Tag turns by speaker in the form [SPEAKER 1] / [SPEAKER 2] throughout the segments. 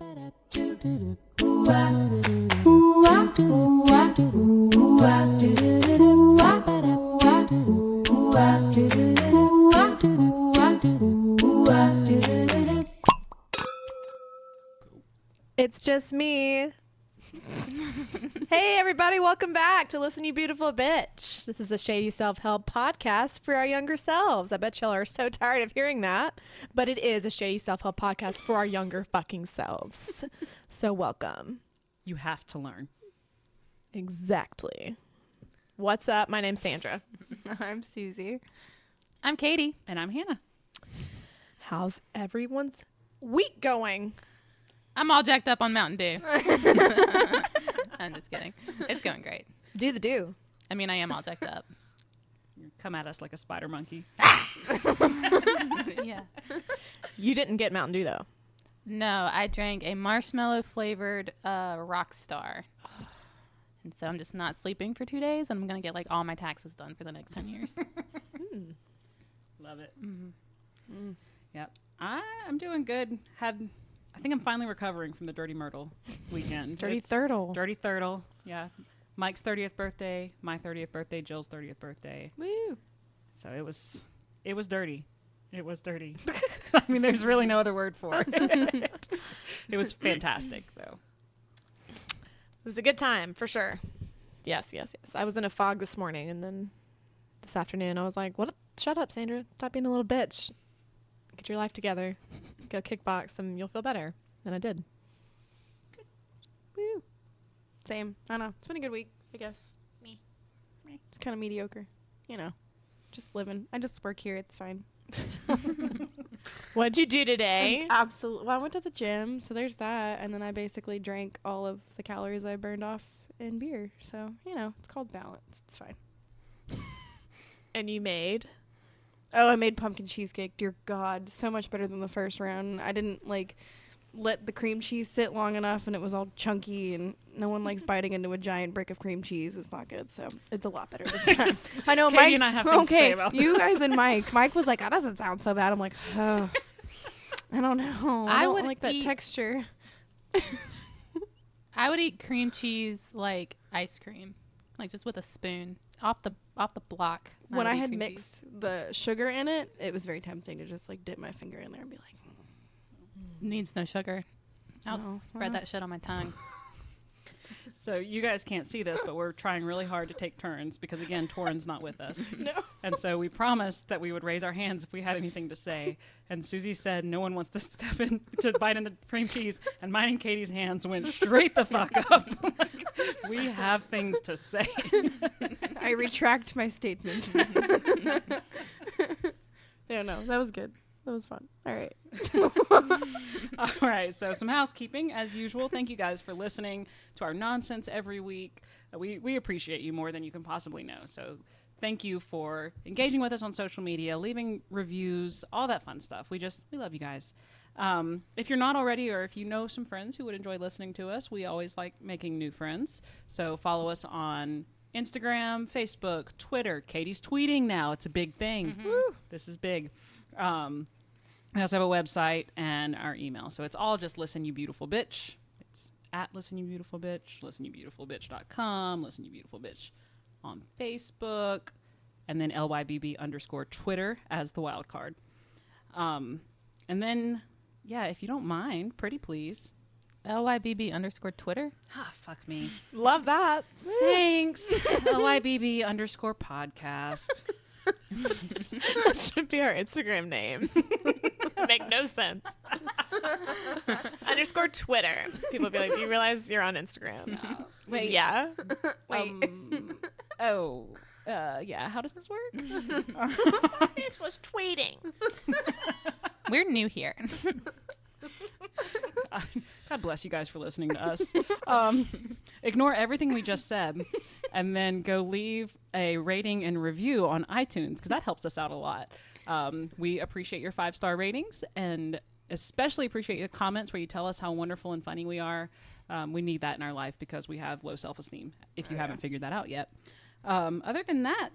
[SPEAKER 1] It's just me. Hey, everybody. Welcome back to Listen, You Beautiful Bitch. This is a shady self-help podcast for our younger selves. I bet y'all are so tired of hearing that, but it is a shady self-help podcast for our younger fucking selves. So welcome.
[SPEAKER 2] You have to learn.
[SPEAKER 1] Exactly. What's up? My name's Sandra.
[SPEAKER 3] I'm Susie.
[SPEAKER 4] I'm Katie.
[SPEAKER 2] And I'm Hannah.
[SPEAKER 1] How's everyone's week going?
[SPEAKER 4] I'm all jacked up on Mountain Dew. I'm just kidding. It's going great.
[SPEAKER 1] Do the do.
[SPEAKER 4] I mean, I am all jacked up.
[SPEAKER 2] You come at us like a spider monkey.
[SPEAKER 4] Yeah.
[SPEAKER 1] You didn't get Mountain Dew, though.
[SPEAKER 4] No, I drank a marshmallow flavored Rockstar. And so I'm just not sleeping for 2 days. And I'm going to get like all my taxes done for the next 10 years.
[SPEAKER 2] Love it. Yep. I'm doing good. I think I'm finally recovering from the Dirty Myrtle weekend.
[SPEAKER 1] Dirty Thirtle.
[SPEAKER 2] Dirty Thirtle. Yeah. Mike's 30th birthday, my 30th birthday, Jill's 30th birthday.
[SPEAKER 1] Woo.
[SPEAKER 2] So it was dirty. It was dirty. I mean, there's really no other word for it. It was fantastic, though.
[SPEAKER 1] It was a good time, for sure. Yes. I was in a fog this morning, and then this afternoon I was like, "What? Shut up, Sandra. Stop being a little bitch. Get your life together. Go kickbox, and you'll feel better." And I did.
[SPEAKER 3] Good. Woo. Same. I don't know. It's been a good week, I guess. Me. It's kind of mediocre. You know, just living. I just work here. It's fine.
[SPEAKER 1] What'd you do today?
[SPEAKER 3] Absolutely. Well, I went to the gym, so there's that. And then I basically drank all of the calories I burned off in beer. So, you know, it's called balance. It's fine.
[SPEAKER 1] And you made?
[SPEAKER 3] Oh, I made pumpkin cheesecake. Dear God, so much better than the first round. I didn't let the cream cheese sit long enough, and it was all chunky, and no one likes biting into a giant brick of cream cheese. It's not good, so it's a lot better this time. I know,
[SPEAKER 2] Katie
[SPEAKER 3] Mike.
[SPEAKER 2] and I have things to say about
[SPEAKER 3] you
[SPEAKER 2] this.
[SPEAKER 3] guys and Mike. Mike was like, "That doesn't sound so bad." I'm like, "Oh, I don't know. I don't
[SPEAKER 4] would
[SPEAKER 3] like that
[SPEAKER 4] eat-
[SPEAKER 3] texture."
[SPEAKER 4] I would eat cream cheese like ice cream, like just with a spoon off the block.
[SPEAKER 3] When I
[SPEAKER 4] would eat
[SPEAKER 3] had
[SPEAKER 4] cream
[SPEAKER 3] mixed the sugar in it, it was very tempting to just like dip my finger in there and be like,
[SPEAKER 4] cheese. Needs no sugar. I'll
[SPEAKER 3] No.
[SPEAKER 4] spread that shit on my tongue.
[SPEAKER 2] So you guys can't see this, but we're trying really hard to take turns because, again, Torin's not with us.
[SPEAKER 3] "No."
[SPEAKER 2] And so we promised that we would raise our hands if we had anything to say. And Susie said no one wants to step in to bite into cream cheese. And mine and Katie's hands went straight the fuck up. We have things to say.
[SPEAKER 3] I retract my statement. Yeah, no, that was good. That was fun. All right.
[SPEAKER 2] All right. So some housekeeping as usual. Thank you guys for listening to our nonsense every week. We appreciate you more than you can possibly know. So thank you for engaging with us on social media, leaving reviews, all that fun stuff. We love you guys. If you're not already, or if you know some friends who would enjoy listening to us, we always like making new friends. So follow us on Instagram, Facebook, Twitter. Katie's tweeting now. It's a big thing.
[SPEAKER 3] Woo.
[SPEAKER 2] This is big. We also have a website and our email. So it's all just Listen You Beautiful Bitch. It's at Listen You Beautiful Bitch, listenyoubeautifulbitch.com, Listen You Beautiful Bitch on Facebook, and then LYBB_Twitter as the wild card. And then, yeah, if you don't mind, pretty please.
[SPEAKER 4] LYBB_Twitter.
[SPEAKER 2] Ah, fuck me.
[SPEAKER 1] Love that.
[SPEAKER 2] Thanks. LYBB_podcast.
[SPEAKER 1] That should be our Instagram name. Make no sense. _Twitter. People will be like, "Do you realize you're on Instagram?"
[SPEAKER 2] Wait.
[SPEAKER 1] Yeah.
[SPEAKER 3] Wait.
[SPEAKER 2] Yeah. How does this work?
[SPEAKER 1] This was tweeting.
[SPEAKER 4] We're new here.
[SPEAKER 2] God bless you guys for listening to us. Ignore everything we just said and then go leave a rating and review on iTunes because that helps us out a lot. We appreciate your 5-star ratings and especially appreciate your comments where you tell us how wonderful and funny we are. We need that in our life because we have low self-esteem, if you haven't figured that out yet. Other than that,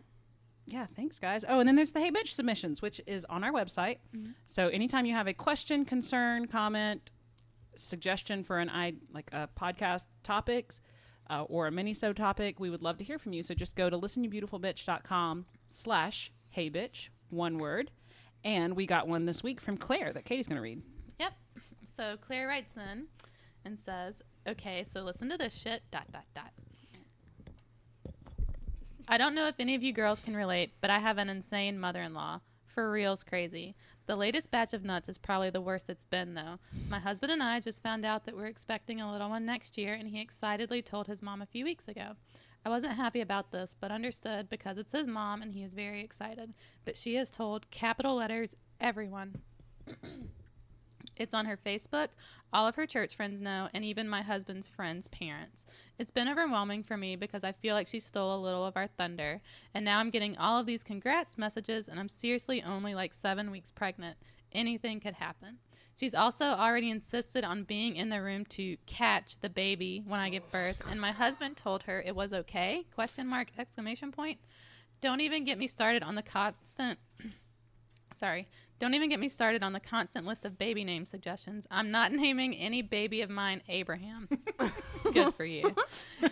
[SPEAKER 2] yeah, thanks, guys. Oh, and then there's the Hey Bitch submissions, which is on our website. Mm-hmm. So anytime you have a question, concern, comment, suggestion for like a podcast topics or a mini-so topic, we would love to hear from you. So just go to listenyoubbeautifulbitch.com/heybitch, one word. And we got one this week from Claire that Katie's going to read.
[SPEAKER 4] Yep. So Claire writes in and says, okay, so listen to this shit, ... I don't know if any of you girls can relate, but I have an insane mother-in-law. For reals crazy. The latest batch of nuts is probably the worst it's been, though. My husband and I just found out that we're expecting a little one next year, and he excitedly told his mom a few weeks ago. I wasn't happy about this, but understood because it's his mom, and he is very excited. But she has told, capital letters, everyone. It's on her Facebook, all of her church friends know, and even my husband's friends' parents. It's been overwhelming for me because I feel like she stole a little of our thunder, and now I'm getting all of these congrats messages, and I'm seriously only like 7 weeks pregnant. Anything could happen. She's also already insisted on being in the room to catch the baby when I give birth, and my husband told her it was okay, ? Don't even get me started on the constant... Don't even get me started on the constant list of baby name suggestions. I'm not naming any baby of mine Abraham. Good for you.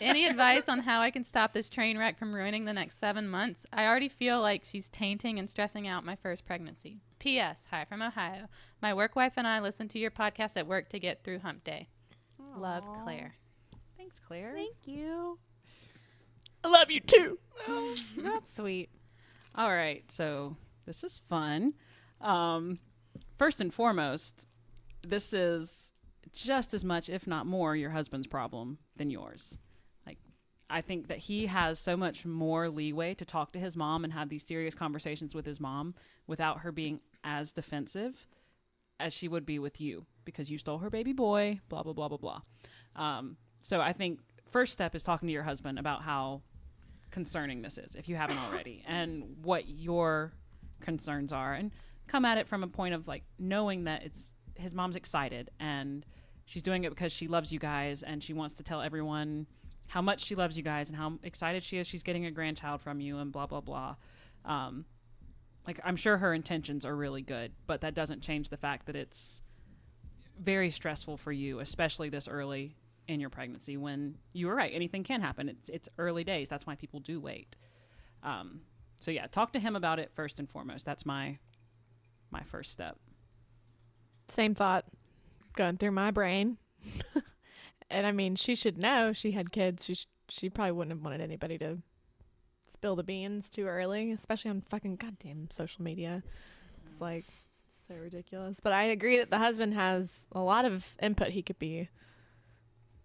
[SPEAKER 4] Any advice on how I can stop this train wreck from ruining the next 7 months? I already feel like she's tainting and stressing out my first pregnancy. P.S. Hi from Ohio. My work wife and I listen to your podcast at work to get through hump day.
[SPEAKER 3] Aww.
[SPEAKER 4] Love, Claire.
[SPEAKER 2] Thanks, Claire.
[SPEAKER 3] Thank you.
[SPEAKER 1] I love you too.
[SPEAKER 3] That's sweet.
[SPEAKER 2] All right, so this is fun. First and foremost, this is just as much, if not more, your husband's problem than yours. Like, I think that he has so much more leeway to talk to his mom and have these serious conversations with his mom without her being as defensive as she would be with you because you stole her baby boy, blah, blah, blah, blah, blah. So I think first step is talking to your husband about how concerning this is, if you haven't already, and what your concerns are, and come at it from a point of like knowing that it's his mom's excited and she's doing it because she loves you guys and she wants to tell everyone how much she loves you guys and how excited she is she's getting a grandchild from you and blah blah blah. Like, I'm sure her intentions are really good, but that doesn't change the fact that it's very stressful for you, especially this early in your pregnancy, when you were right, anything can happen. It's early days. That's why people do wait. So yeah, talk to him about it first and foremost. That's my first step.
[SPEAKER 1] Same thought going through my brain. And I mean, she should know she had kids. She probably wouldn't have wanted anybody to spill the beans too early, especially on fucking goddamn social media. It's like so ridiculous. But I agree that the husband has a lot of input he could be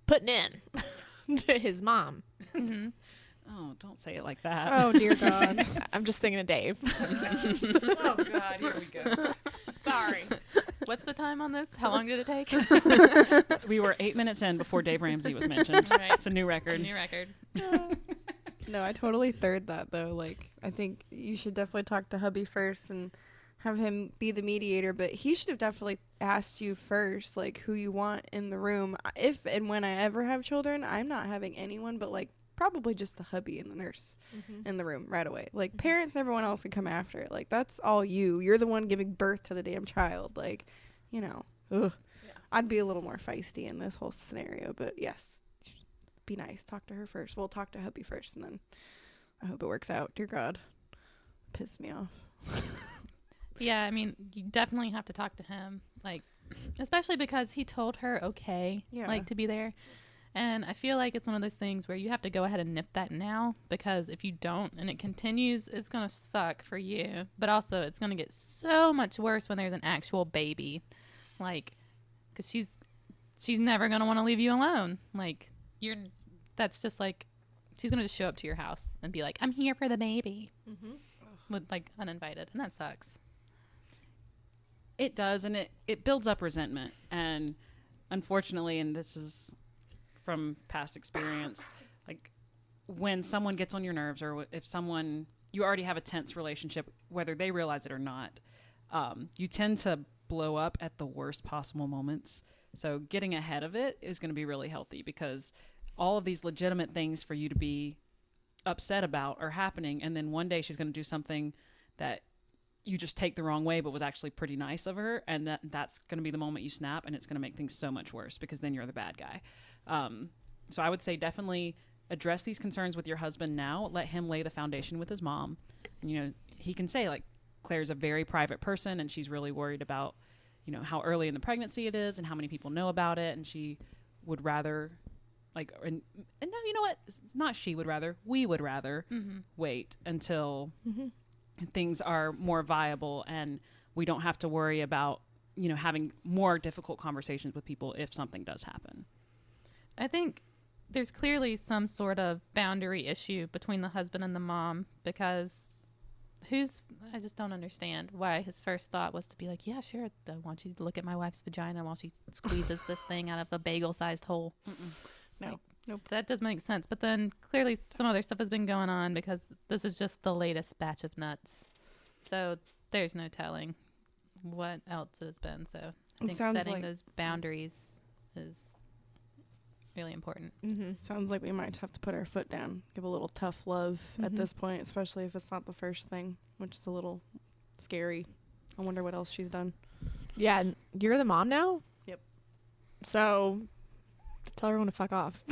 [SPEAKER 1] putting in to his mom.
[SPEAKER 4] Mm-hmm.
[SPEAKER 2] Oh, don't say it like that.
[SPEAKER 3] Oh, dear God.
[SPEAKER 1] I'm just thinking of Dave.
[SPEAKER 2] Oh, God, here we go.
[SPEAKER 4] Sorry. What's the time on this? How long did it take?
[SPEAKER 2] We were 8 minutes in before Dave Ramsey was mentioned.
[SPEAKER 4] Right.
[SPEAKER 2] It's a new record.
[SPEAKER 4] New record.
[SPEAKER 3] No, I totally third that, though. Like, I think you should definitely talk to hubby first and have him be the mediator, but he should have definitely asked you first, like, who you want in the room. If and when I ever have children, I'm not having anyone but, like, probably just the hubby and the nurse in the room right away. Like, parents and everyone else can come after it. Like, that's all you. You're the one giving birth to the damn child. Like, you know, ugh. Yeah. I'd be a little more feisty in this whole scenario, but yes, be nice. Talk to her first. We'll talk to hubby first, and then I hope it works out. Dear God, piss me off.
[SPEAKER 4] Yeah, I mean, you definitely have to talk to him, like, especially because he told her like, to be there. And I feel like it's one of those things where you have to go ahead and nip that now, because if you don't and it continues, it's going to suck for you. But also, it's going to get so much worse when there's an actual baby. Like, because she's never going to want to leave you alone. Like, that's just like, she's going to just show up to your house and be like, I'm here for the baby. With, like, uninvited. And that sucks.
[SPEAKER 2] It does, and it builds up resentment. And unfortunately, and this is from past experience, like, when someone gets on your nerves, or if you already have a tense relationship, whether they realize it or not, you tend to blow up at the worst possible moments. So getting ahead of it is going to be really healthy, because all of these legitimate things for you to be upset about are happening, and then one day she's going to do something that you just take the wrong way, but was actually pretty nice of her. And that's going to be the moment you snap, and it's going to make things so much worse because then you're the bad guy. So I would say definitely address these concerns with your husband now. Let him lay the foundation with his mom. And, you know, he can say, like, Claire's a very private person and she's really worried about, you know, how early in the pregnancy it is and how many people know about it. And she would rather, like, and no, you know what? It's not she would rather. We would rather wait until things are more viable and we don't have to worry about, you know, having more difficult conversations with people if something does happen.
[SPEAKER 4] I think there's clearly some sort of boundary issue between the husband and the mom, because I just don't understand why his first thought was to be like, yeah, sure, I want you to look at my wife's vagina while she squeezes this thing out of a bagel-sized hole.
[SPEAKER 3] No. Nope.
[SPEAKER 4] That does make sense. But then clearly some other stuff has been going on, because this is just the latest batch of nuts. So there's no telling what else it has been. So I think setting those boundaries is really important.
[SPEAKER 3] Sounds like we might have to put our foot down, give a little tough love at this point, especially if it's not the first thing, which is a little scary. I wonder what else she's done.
[SPEAKER 1] Yeah, and you're the mom now?
[SPEAKER 3] Yep.
[SPEAKER 1] So tell everyone to fuck off.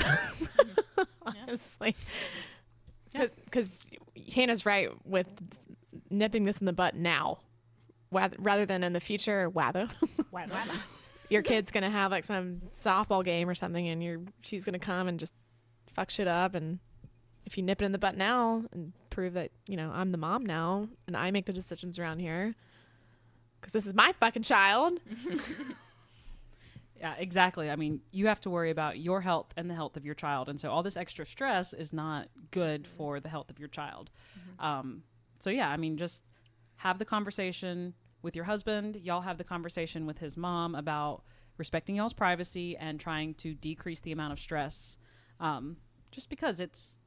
[SPEAKER 1] Honestly. Because Hannah's right with nipping this in the butt now rather than in the future. Your kid's going to have like some softball game or something, and she's going to come and just fuck shit up. And if you nip it in the butt now and prove that, you know, I'm the mom now and I make the decisions around here because this is my fucking child.
[SPEAKER 2] Yeah, exactly. I mean, you have to worry about your health and the health of your child. And so all this extra stress is not good for the health of your child. So yeah, I mean, just have the conversation with your husband. Y'all have the conversation with his mom about respecting y'all's privacy and trying to decrease the amount of stress. Just because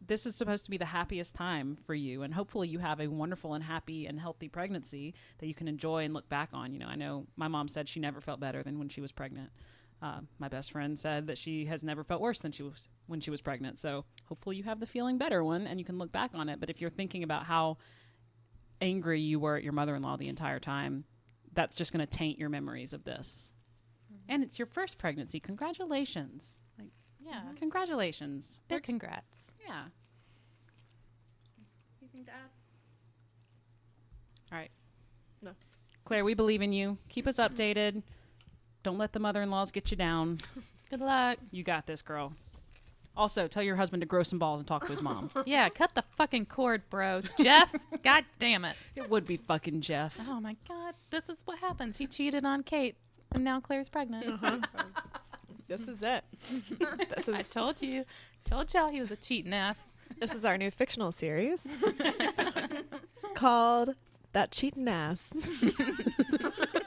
[SPEAKER 2] this is supposed to be the happiest time for you. And hopefully you have a wonderful and happy and healthy pregnancy that you can enjoy and look back on. You know, I know my mom said she never felt better than when she was pregnant. My best friend said that she has never felt worse than when she was pregnant. So hopefully you have the feeling better one and you can look back on it. But if you're thinking about how angry you were at your mother-in-law the entire time, that's just going to taint your memories of this. And it's your first pregnancy. Congratulations. Like,
[SPEAKER 4] Yeah.
[SPEAKER 2] Congratulations.
[SPEAKER 4] Big congrats.
[SPEAKER 2] Yeah. Anything to add? All right.
[SPEAKER 1] No.
[SPEAKER 2] Claire, we believe in you. Keep us updated. Don't let the mother-in-laws get you down.
[SPEAKER 4] Good luck.
[SPEAKER 2] You got this, girl. Also, tell your husband to grow some balls and talk to his mom.
[SPEAKER 4] Yeah, cut the fucking cord, bro. Jeff, god damn it.
[SPEAKER 2] It would be fucking Jeff.
[SPEAKER 4] Oh my god, this is what happens. He cheated on Kate, and now Claire's pregnant.
[SPEAKER 1] This is it.
[SPEAKER 4] I told you. Told y'all he was a cheating ass.
[SPEAKER 1] This is our new fictional series called That Cheatin' Ass.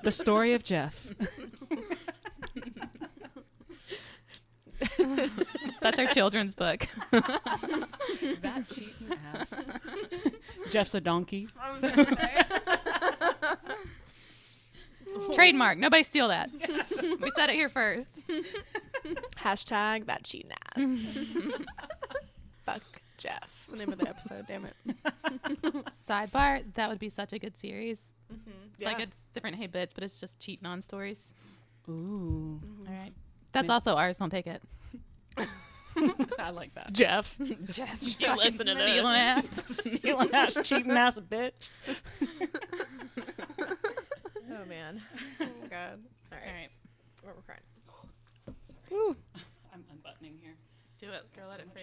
[SPEAKER 2] The story of Jeff.
[SPEAKER 4] That's our children's book.
[SPEAKER 2] That cheating ass. Jeff's a donkey.
[SPEAKER 4] Trademark. Nobody steal that. We said it here first.
[SPEAKER 1] Hashtag that cheating ass. Fuck Jeff.
[SPEAKER 3] That's the name of the episode, damn it.
[SPEAKER 4] Sidebar, that would be such a good series.
[SPEAKER 1] Yeah.
[SPEAKER 4] Like, it's different Hey Bitch, but it's just cheating on stories.
[SPEAKER 2] Ooh.
[SPEAKER 4] All right. That's also ours. Don't take it.
[SPEAKER 2] I like that.
[SPEAKER 1] Jeff.
[SPEAKER 4] Jeff,
[SPEAKER 1] You listen to this.
[SPEAKER 4] stealing ass.
[SPEAKER 2] Stealing ass, cheating ass bitch.
[SPEAKER 1] Oh, man.
[SPEAKER 3] Oh, God.
[SPEAKER 1] All
[SPEAKER 4] All
[SPEAKER 1] right.
[SPEAKER 4] right.
[SPEAKER 1] We're crying.
[SPEAKER 3] Ooh.
[SPEAKER 2] I'm unbuttoning here.
[SPEAKER 4] Do it. Girl, let it free.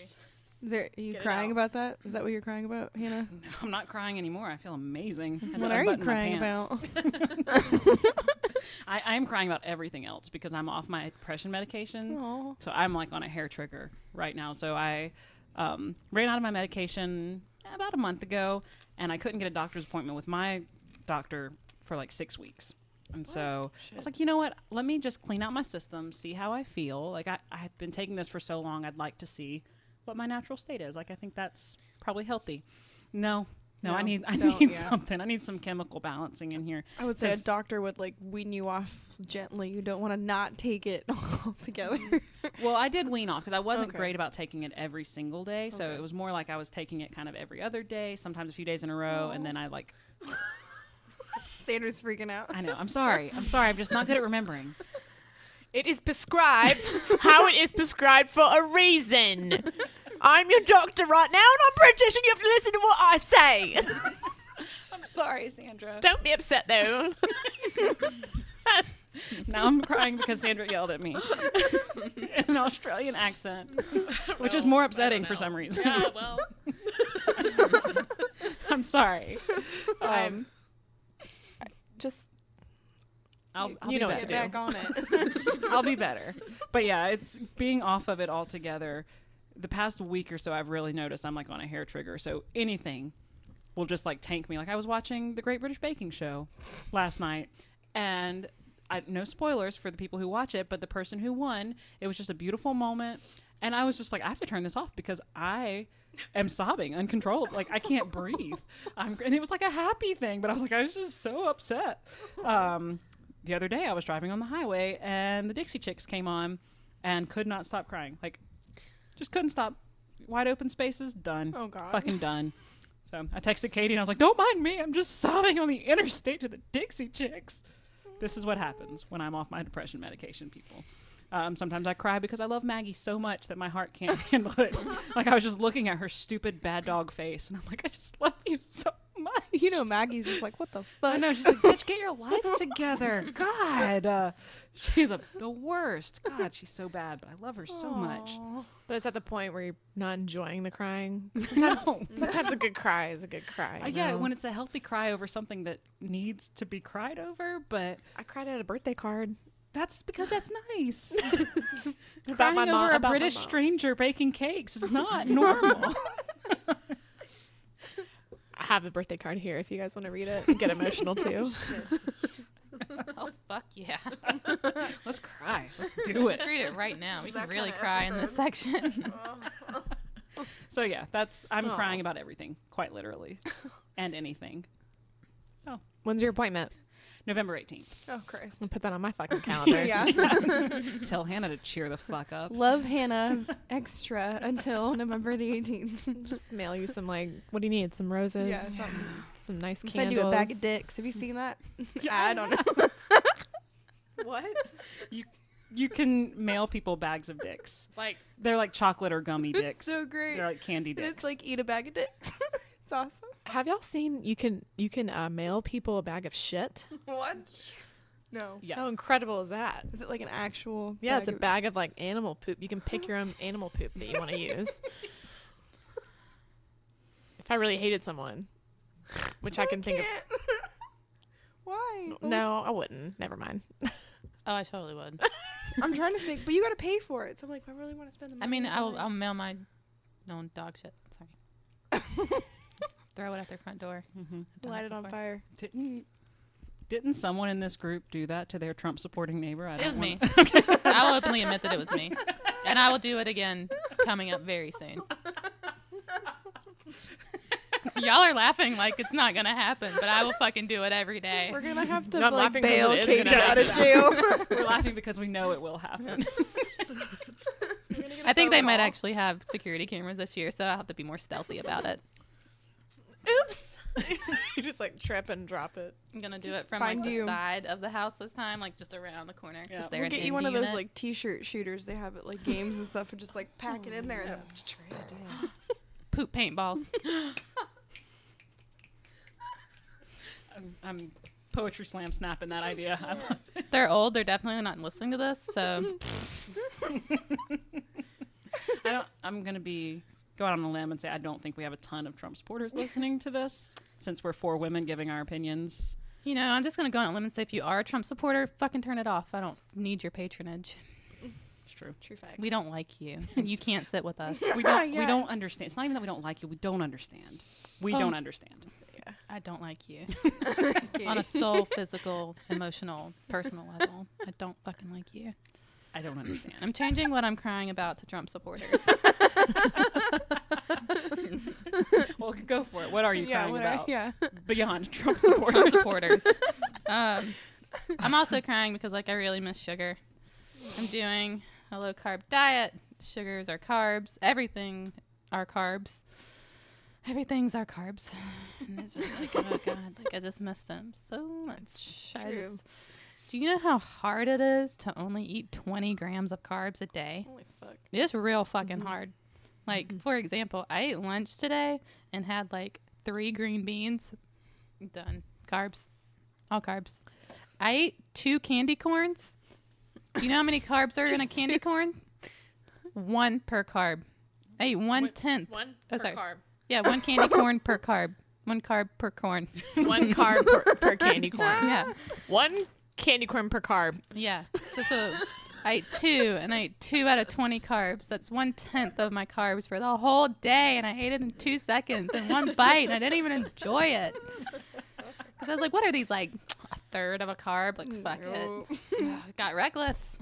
[SPEAKER 3] Are you
[SPEAKER 1] Get it
[SPEAKER 3] crying
[SPEAKER 1] out.
[SPEAKER 3] about that? Is that what you're crying about, Hannah?
[SPEAKER 2] No, I'm not crying anymore. I feel amazing. I had
[SPEAKER 3] What
[SPEAKER 2] to
[SPEAKER 3] are you
[SPEAKER 2] unbutton my
[SPEAKER 3] crying
[SPEAKER 2] pants.
[SPEAKER 3] about?
[SPEAKER 2] I'm crying about everything else because I'm off my depression medication.
[SPEAKER 3] Aw.
[SPEAKER 2] So I'm like on a hair trigger right now. So I ran out of my medication about a month ago, and I couldn't get a doctor's appointment with my doctor for like 6 weeks. And so I was like, you know what? Let me just clean out my system, see how I feel. Like I've been taking this for so long. I'd like to see what my natural state is. Like I think that's probably healthy. No, I need something. I need some chemical balancing in here.
[SPEAKER 3] I would say a doctor would like wean you off gently. You don't want to not take it altogether.
[SPEAKER 2] Well, I did wean off because I wasn't
[SPEAKER 3] Okay.
[SPEAKER 2] great about taking it every single day. So
[SPEAKER 3] Okay.
[SPEAKER 2] it was more like I was taking it kind of every other day, sometimes a few days in a row. And then I like,
[SPEAKER 3] Sandra's freaking out.
[SPEAKER 2] I know. I'm sorry. I'm just not good at remembering.
[SPEAKER 1] It is prescribed how it is prescribed for a reason. I'm your doctor right now, and I'm British, and you have to listen to what I say.
[SPEAKER 2] I'm sorry, Sandra.
[SPEAKER 1] Don't be upset, though.
[SPEAKER 2] Now I'm crying because Sandra yelled at me in an Australian accent, which is more upsetting for some reason.
[SPEAKER 4] Yeah, well.
[SPEAKER 2] I'm sorry.
[SPEAKER 1] Just,
[SPEAKER 2] I'll
[SPEAKER 1] you
[SPEAKER 2] be
[SPEAKER 1] know what to
[SPEAKER 2] better.
[SPEAKER 1] do.
[SPEAKER 3] Back on it.
[SPEAKER 2] I'll be better. But yeah, it's being off of it altogether. The past week or so, I've really noticed I'm like on a hair trigger. So anything will just like tank me. Like I was watching the Great British Baking Show last night, and no spoilers for the people who watch it, but the person who won, it was just a beautiful moment. And I was just like, I have to turn this off because I am sobbing uncontrollably. Like I can't breathe. And it was like a happy thing, but I was like, I was just so upset. The other day I was driving on the highway and the Dixie Chicks came on and could not stop crying. Like just couldn't stop. Wide open spaces, done.
[SPEAKER 3] Oh, God.
[SPEAKER 2] Fucking done. So I texted Katie and I was like, don't mind me. I'm just sobbing on the interstate to the Dixie Chicks. This is what happens when I'm off my depression medication, people. Sometimes I cry because I love Maggie so much that my heart can't handle it. Like I was just looking at her stupid bad dog face and I'm like, I just love you so much.
[SPEAKER 3] You know, Maggie's just like, what the fuck?
[SPEAKER 2] I know. She's like, bitch, get your life together. God. She's the worst. God, she's so bad, but I love her so much.
[SPEAKER 3] Aw.
[SPEAKER 1] But it's at the point where you're not enjoying the crying.
[SPEAKER 2] No.
[SPEAKER 1] Sometimes a good cry is a good cry. you
[SPEAKER 2] Yeah,
[SPEAKER 1] know?
[SPEAKER 2] when it's a healthy cry over something that needs to be cried over, but
[SPEAKER 1] I cried at a birthday card.
[SPEAKER 2] that's because that's nice.
[SPEAKER 1] About
[SPEAKER 2] Crying
[SPEAKER 1] my
[SPEAKER 2] over
[SPEAKER 1] mom.
[SPEAKER 2] a
[SPEAKER 1] About my
[SPEAKER 2] British
[SPEAKER 1] mom.
[SPEAKER 2] stranger baking cakes is not normal.
[SPEAKER 1] I have a birthday card here if you guys want to read it and get emotional too.
[SPEAKER 4] Oh, fuck yeah.
[SPEAKER 2] Let's cry. Let's do it.
[SPEAKER 4] Let's read it right now. We can
[SPEAKER 3] that
[SPEAKER 4] really
[SPEAKER 3] kinda
[SPEAKER 4] cry in this section.
[SPEAKER 2] So yeah, I'm crying about everything, quite literally, and anything.
[SPEAKER 1] When's your appointment?
[SPEAKER 2] November 18th.
[SPEAKER 3] Oh, Christ.
[SPEAKER 1] I'll put that on my fucking calendar.
[SPEAKER 3] Yeah.
[SPEAKER 2] Tell Hannah to cheer the fuck up.
[SPEAKER 3] Love Hannah extra until November the 18th.
[SPEAKER 1] Just mail you some what do you need? Some roses?
[SPEAKER 3] Yeah, something.
[SPEAKER 1] Some nice
[SPEAKER 3] Send
[SPEAKER 1] candles.
[SPEAKER 3] you a bag of dicks. Have you seen that ad on it?
[SPEAKER 1] What?
[SPEAKER 2] You can mail people bags of dicks.
[SPEAKER 4] Like,
[SPEAKER 2] They're like chocolate or gummy dicks.
[SPEAKER 3] It's so great.
[SPEAKER 2] They're like candy
[SPEAKER 3] And
[SPEAKER 2] dicks.
[SPEAKER 3] it's like eat a bag of dicks. It's awesome.
[SPEAKER 1] Have y'all seen you can mail people a bag of shit?
[SPEAKER 3] What? No.
[SPEAKER 2] yeah.
[SPEAKER 1] How incredible is that?
[SPEAKER 3] Is it like an actual?
[SPEAKER 1] Yeah, it's a
[SPEAKER 3] of-
[SPEAKER 1] bag of like animal poop. You can pick your own animal poop that you want to use. If I really hated someone, which I can think of.
[SPEAKER 3] Why?
[SPEAKER 1] No, I wouldn't. Never mind.
[SPEAKER 4] oh, I totally would.
[SPEAKER 3] I'm trying to think, but you got to pay for it. So I'm like, I really want to spend the money.
[SPEAKER 4] I mean,
[SPEAKER 3] on it.
[SPEAKER 4] I'll mail my own dog shit. Sorry. Just throw it at their front door.
[SPEAKER 2] Mm-hmm.
[SPEAKER 4] I've done
[SPEAKER 3] light
[SPEAKER 4] that
[SPEAKER 3] it on
[SPEAKER 4] before.
[SPEAKER 3] fire.
[SPEAKER 2] Didn't someone in this group do that to their Trump supporting neighbor?
[SPEAKER 4] It was me.
[SPEAKER 2] Okay.
[SPEAKER 4] I will openly admit that it was me. And I will do it again coming up very soon. Y'all are laughing like it's not going to happen, but I will fucking do it every day.
[SPEAKER 3] We're gonna have to
[SPEAKER 1] No, I'm
[SPEAKER 3] like
[SPEAKER 1] laughing 'cause
[SPEAKER 3] bail
[SPEAKER 1] it is
[SPEAKER 3] Katie
[SPEAKER 1] gonna
[SPEAKER 3] out of
[SPEAKER 1] happen.
[SPEAKER 3] jail.
[SPEAKER 2] We're laughing because we know it will happen.
[SPEAKER 4] I think they might actually have security cameras this year, so I'll have to be more stealthy about it.
[SPEAKER 3] Oops.
[SPEAKER 1] You just like trip and drop it.
[SPEAKER 4] I'm going to do
[SPEAKER 3] Just
[SPEAKER 4] it from
[SPEAKER 3] find
[SPEAKER 4] like
[SPEAKER 3] you.
[SPEAKER 4] the side of the house this time, like just around the corner.
[SPEAKER 2] Yeah.
[SPEAKER 4] Because they're
[SPEAKER 3] We'll
[SPEAKER 4] an
[SPEAKER 3] get you
[SPEAKER 4] end
[SPEAKER 3] one of those
[SPEAKER 4] unit.
[SPEAKER 3] like t-shirt shooters they have at like games and stuff, and just like pack it in there. And then
[SPEAKER 4] poop paintballs.
[SPEAKER 2] I'm poetry slam snapping that idea. I love it.
[SPEAKER 4] They're old. They're definitely not listening to this, so
[SPEAKER 2] I'm gonna go out on a limb and say I don't think we have a ton of Trump supporters listening to this, since we're 4 women giving our opinions.
[SPEAKER 4] you know, I'm just gonna go on a limb and say if you are a Trump supporter, fucking turn it off. I don't need your patronage.
[SPEAKER 2] It's true.
[SPEAKER 3] true facts.
[SPEAKER 4] We don't like you, and you can't sit with us.
[SPEAKER 2] We don't.
[SPEAKER 3] Yeah.
[SPEAKER 2] We don't understand. It's not even that we don't like you. We don't understand. We
[SPEAKER 4] Oh.
[SPEAKER 2] don't understand.
[SPEAKER 4] I don't like you
[SPEAKER 3] Okay.
[SPEAKER 4] on a soul, physical, emotional, personal level. I don't fucking like you.
[SPEAKER 2] I don't understand.
[SPEAKER 4] I'm changing what I'm crying about to Trump supporters.
[SPEAKER 2] Well, go for it. What are you crying about
[SPEAKER 3] Yeah.
[SPEAKER 2] beyond Trump
[SPEAKER 4] Trump
[SPEAKER 2] supporters?
[SPEAKER 4] supporters. I'm also crying because like I really miss sugar. I'm doing a low carb diet. Sugars are carbs. Everything are carbs. everything's our carbs. And it's just like, oh God, like I just miss them so much. Do you know how hard it is to only eat 20 grams of carbs a day?
[SPEAKER 3] Holy fuck.
[SPEAKER 4] It's real fucking hard. Like, for example, I ate lunch today and had like 3 green beans. Done. Carbs. All carbs. I ate 2 candy corns. Do you know how many carbs are in a candy corn? 1 per carb. I ate 1/10.
[SPEAKER 1] One
[SPEAKER 4] Oh,
[SPEAKER 1] per
[SPEAKER 4] sorry.
[SPEAKER 1] carb.
[SPEAKER 4] Yeah, 1 candy corn per carb. 1 carb per corn.
[SPEAKER 1] 1 carb per candy corn.
[SPEAKER 4] Yeah.
[SPEAKER 1] 1 candy corn per carb.
[SPEAKER 4] Yeah. So I ate 2, and I ate 2 out of 20 carbs. That's 1/10 of my carbs for the whole day, and I ate it in 2 seconds in 1 bite, and I didn't even enjoy it. Because I was like, what are these, like, a third of a carb? Like, fuck it. Got reckless.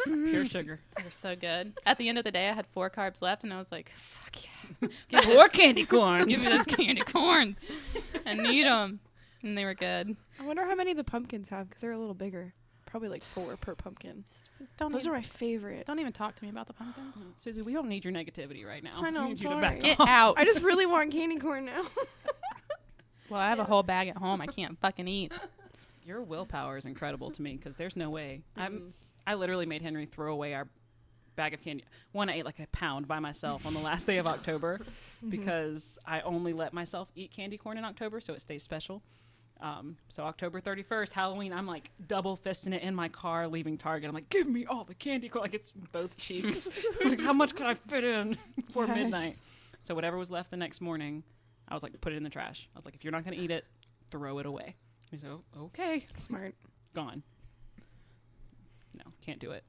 [SPEAKER 2] Pure sugar.
[SPEAKER 4] They're so good. At the end of the day, I had 4 carbs left, and I was like, fuck yeah.
[SPEAKER 2] More candy corns.
[SPEAKER 4] Give me those candy corns. I need them. And they were good.
[SPEAKER 3] I wonder how many the pumpkins have because they're a little bigger. Probably like 4 per pumpkin.
[SPEAKER 4] Don't
[SPEAKER 3] Those
[SPEAKER 4] even,
[SPEAKER 3] are my favorite.
[SPEAKER 4] don't even talk to me about the pumpkins.
[SPEAKER 2] Susie, we don't need your negativity right now.
[SPEAKER 3] I know,
[SPEAKER 2] We need you to
[SPEAKER 3] sorry.
[SPEAKER 2] back
[SPEAKER 4] Get
[SPEAKER 2] off.
[SPEAKER 4] out.
[SPEAKER 3] I just really want candy corn now.
[SPEAKER 4] Well, I have a whole bag at home I can't fucking eat.
[SPEAKER 2] Your willpower is incredible to me because there's no way. I literally made Henry throw away our bag of candy. One, I ate like a pound by myself on the last day of October because I only let myself eat candy corn in October, so it stays special. So October 31st, Halloween, I'm like double fisting it in my car leaving Target. I'm like, give me all the candy corn. Like it's both cheeks. Like how much could I fit in before midnight? So whatever was left the next morning, I was like, put it in the trash. I was like, if you're not going to eat it, throw it away. He said, oh, okay.
[SPEAKER 3] Smart.
[SPEAKER 2] Gone. No, can't do it.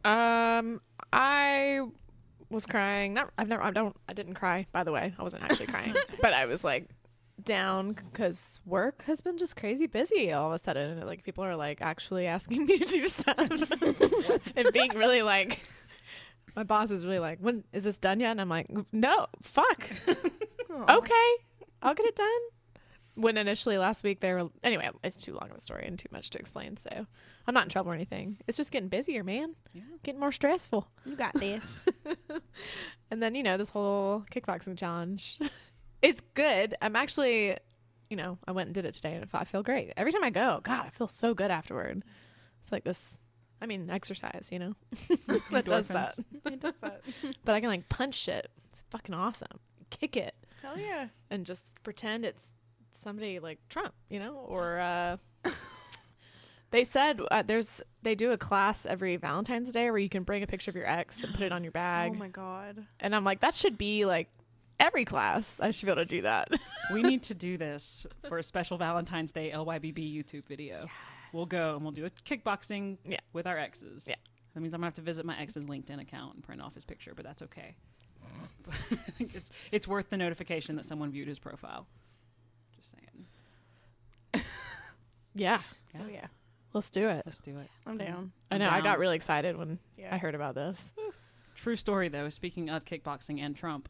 [SPEAKER 1] I was crying. I didn't cry, by the way. I wasn't actually crying, but I was like down because work has been just crazy busy all of a sudden. And, like people are like actually asking me to do stuff and being really like, my boss is really like, when is this done yet? And I'm like, no, fuck. Okay, I'll get it done. When initially last week they were, anyway, it's too long of a story and too much to explain. So I'm not in trouble or anything. It's just getting busier, man.
[SPEAKER 2] Yeah.
[SPEAKER 1] Getting more stressful.
[SPEAKER 3] You got this.
[SPEAKER 1] And then, this whole kickboxing challenge. It's good. I'm actually, I went and did it today and I feel great. Every time I go, God, I feel so good afterward. It's like this, exercise, that does that.
[SPEAKER 3] It does that.
[SPEAKER 1] But I can like punch shit. It's fucking awesome. Kick it
[SPEAKER 3] Hell yeah.
[SPEAKER 1] and just pretend it's somebody like Trump, or they said they do a class every Valentine's Day where you can bring a picture of your ex and put it on your bag.
[SPEAKER 3] Oh my God.
[SPEAKER 1] And I'm like, that should be like every class. I should be able to do that.
[SPEAKER 2] We need to do this for a special Valentine's Day LYBB YouTube video. Yeah. We'll go and we'll do a kickboxing with our exes. Yeah. That means I'm going to have to visit my ex's LinkedIn account and print off his picture, but that's okay. I think it's worth the notification that someone viewed his profile. Just saying.
[SPEAKER 1] Yeah.
[SPEAKER 3] Oh yeah.
[SPEAKER 1] Let's do it.
[SPEAKER 2] Let's do it.
[SPEAKER 3] I'm down.
[SPEAKER 1] I know. I got really excited when
[SPEAKER 3] Yeah.
[SPEAKER 1] I heard about this.
[SPEAKER 2] True story, though. Speaking of kickboxing and Trump,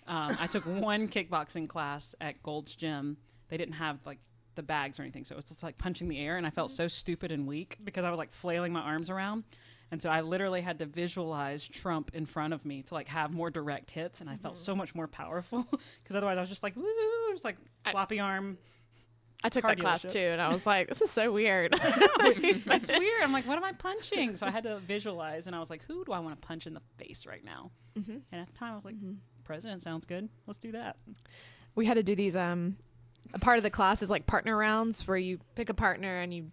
[SPEAKER 2] I took one kickboxing class at Gold's Gym. They didn't have like the bags or anything, so it was just like punching the air, and I felt so stupid and weak because I was like flailing my arms around, and so I literally had to visualize Trump in front of me to like have more direct hits, and I felt so much more powerful because otherwise I was just like woo, just like floppy arm.
[SPEAKER 1] I took that class too, and I was like, this is so weird.
[SPEAKER 2] It's weird. I'm like, what am I punching? So I had to visualize, and I was like, who do I want to punch in the face right now? And at the time I was like, president sounds good, let's do that.
[SPEAKER 1] We had to do these a part of the class is like partner rounds where you pick a partner and you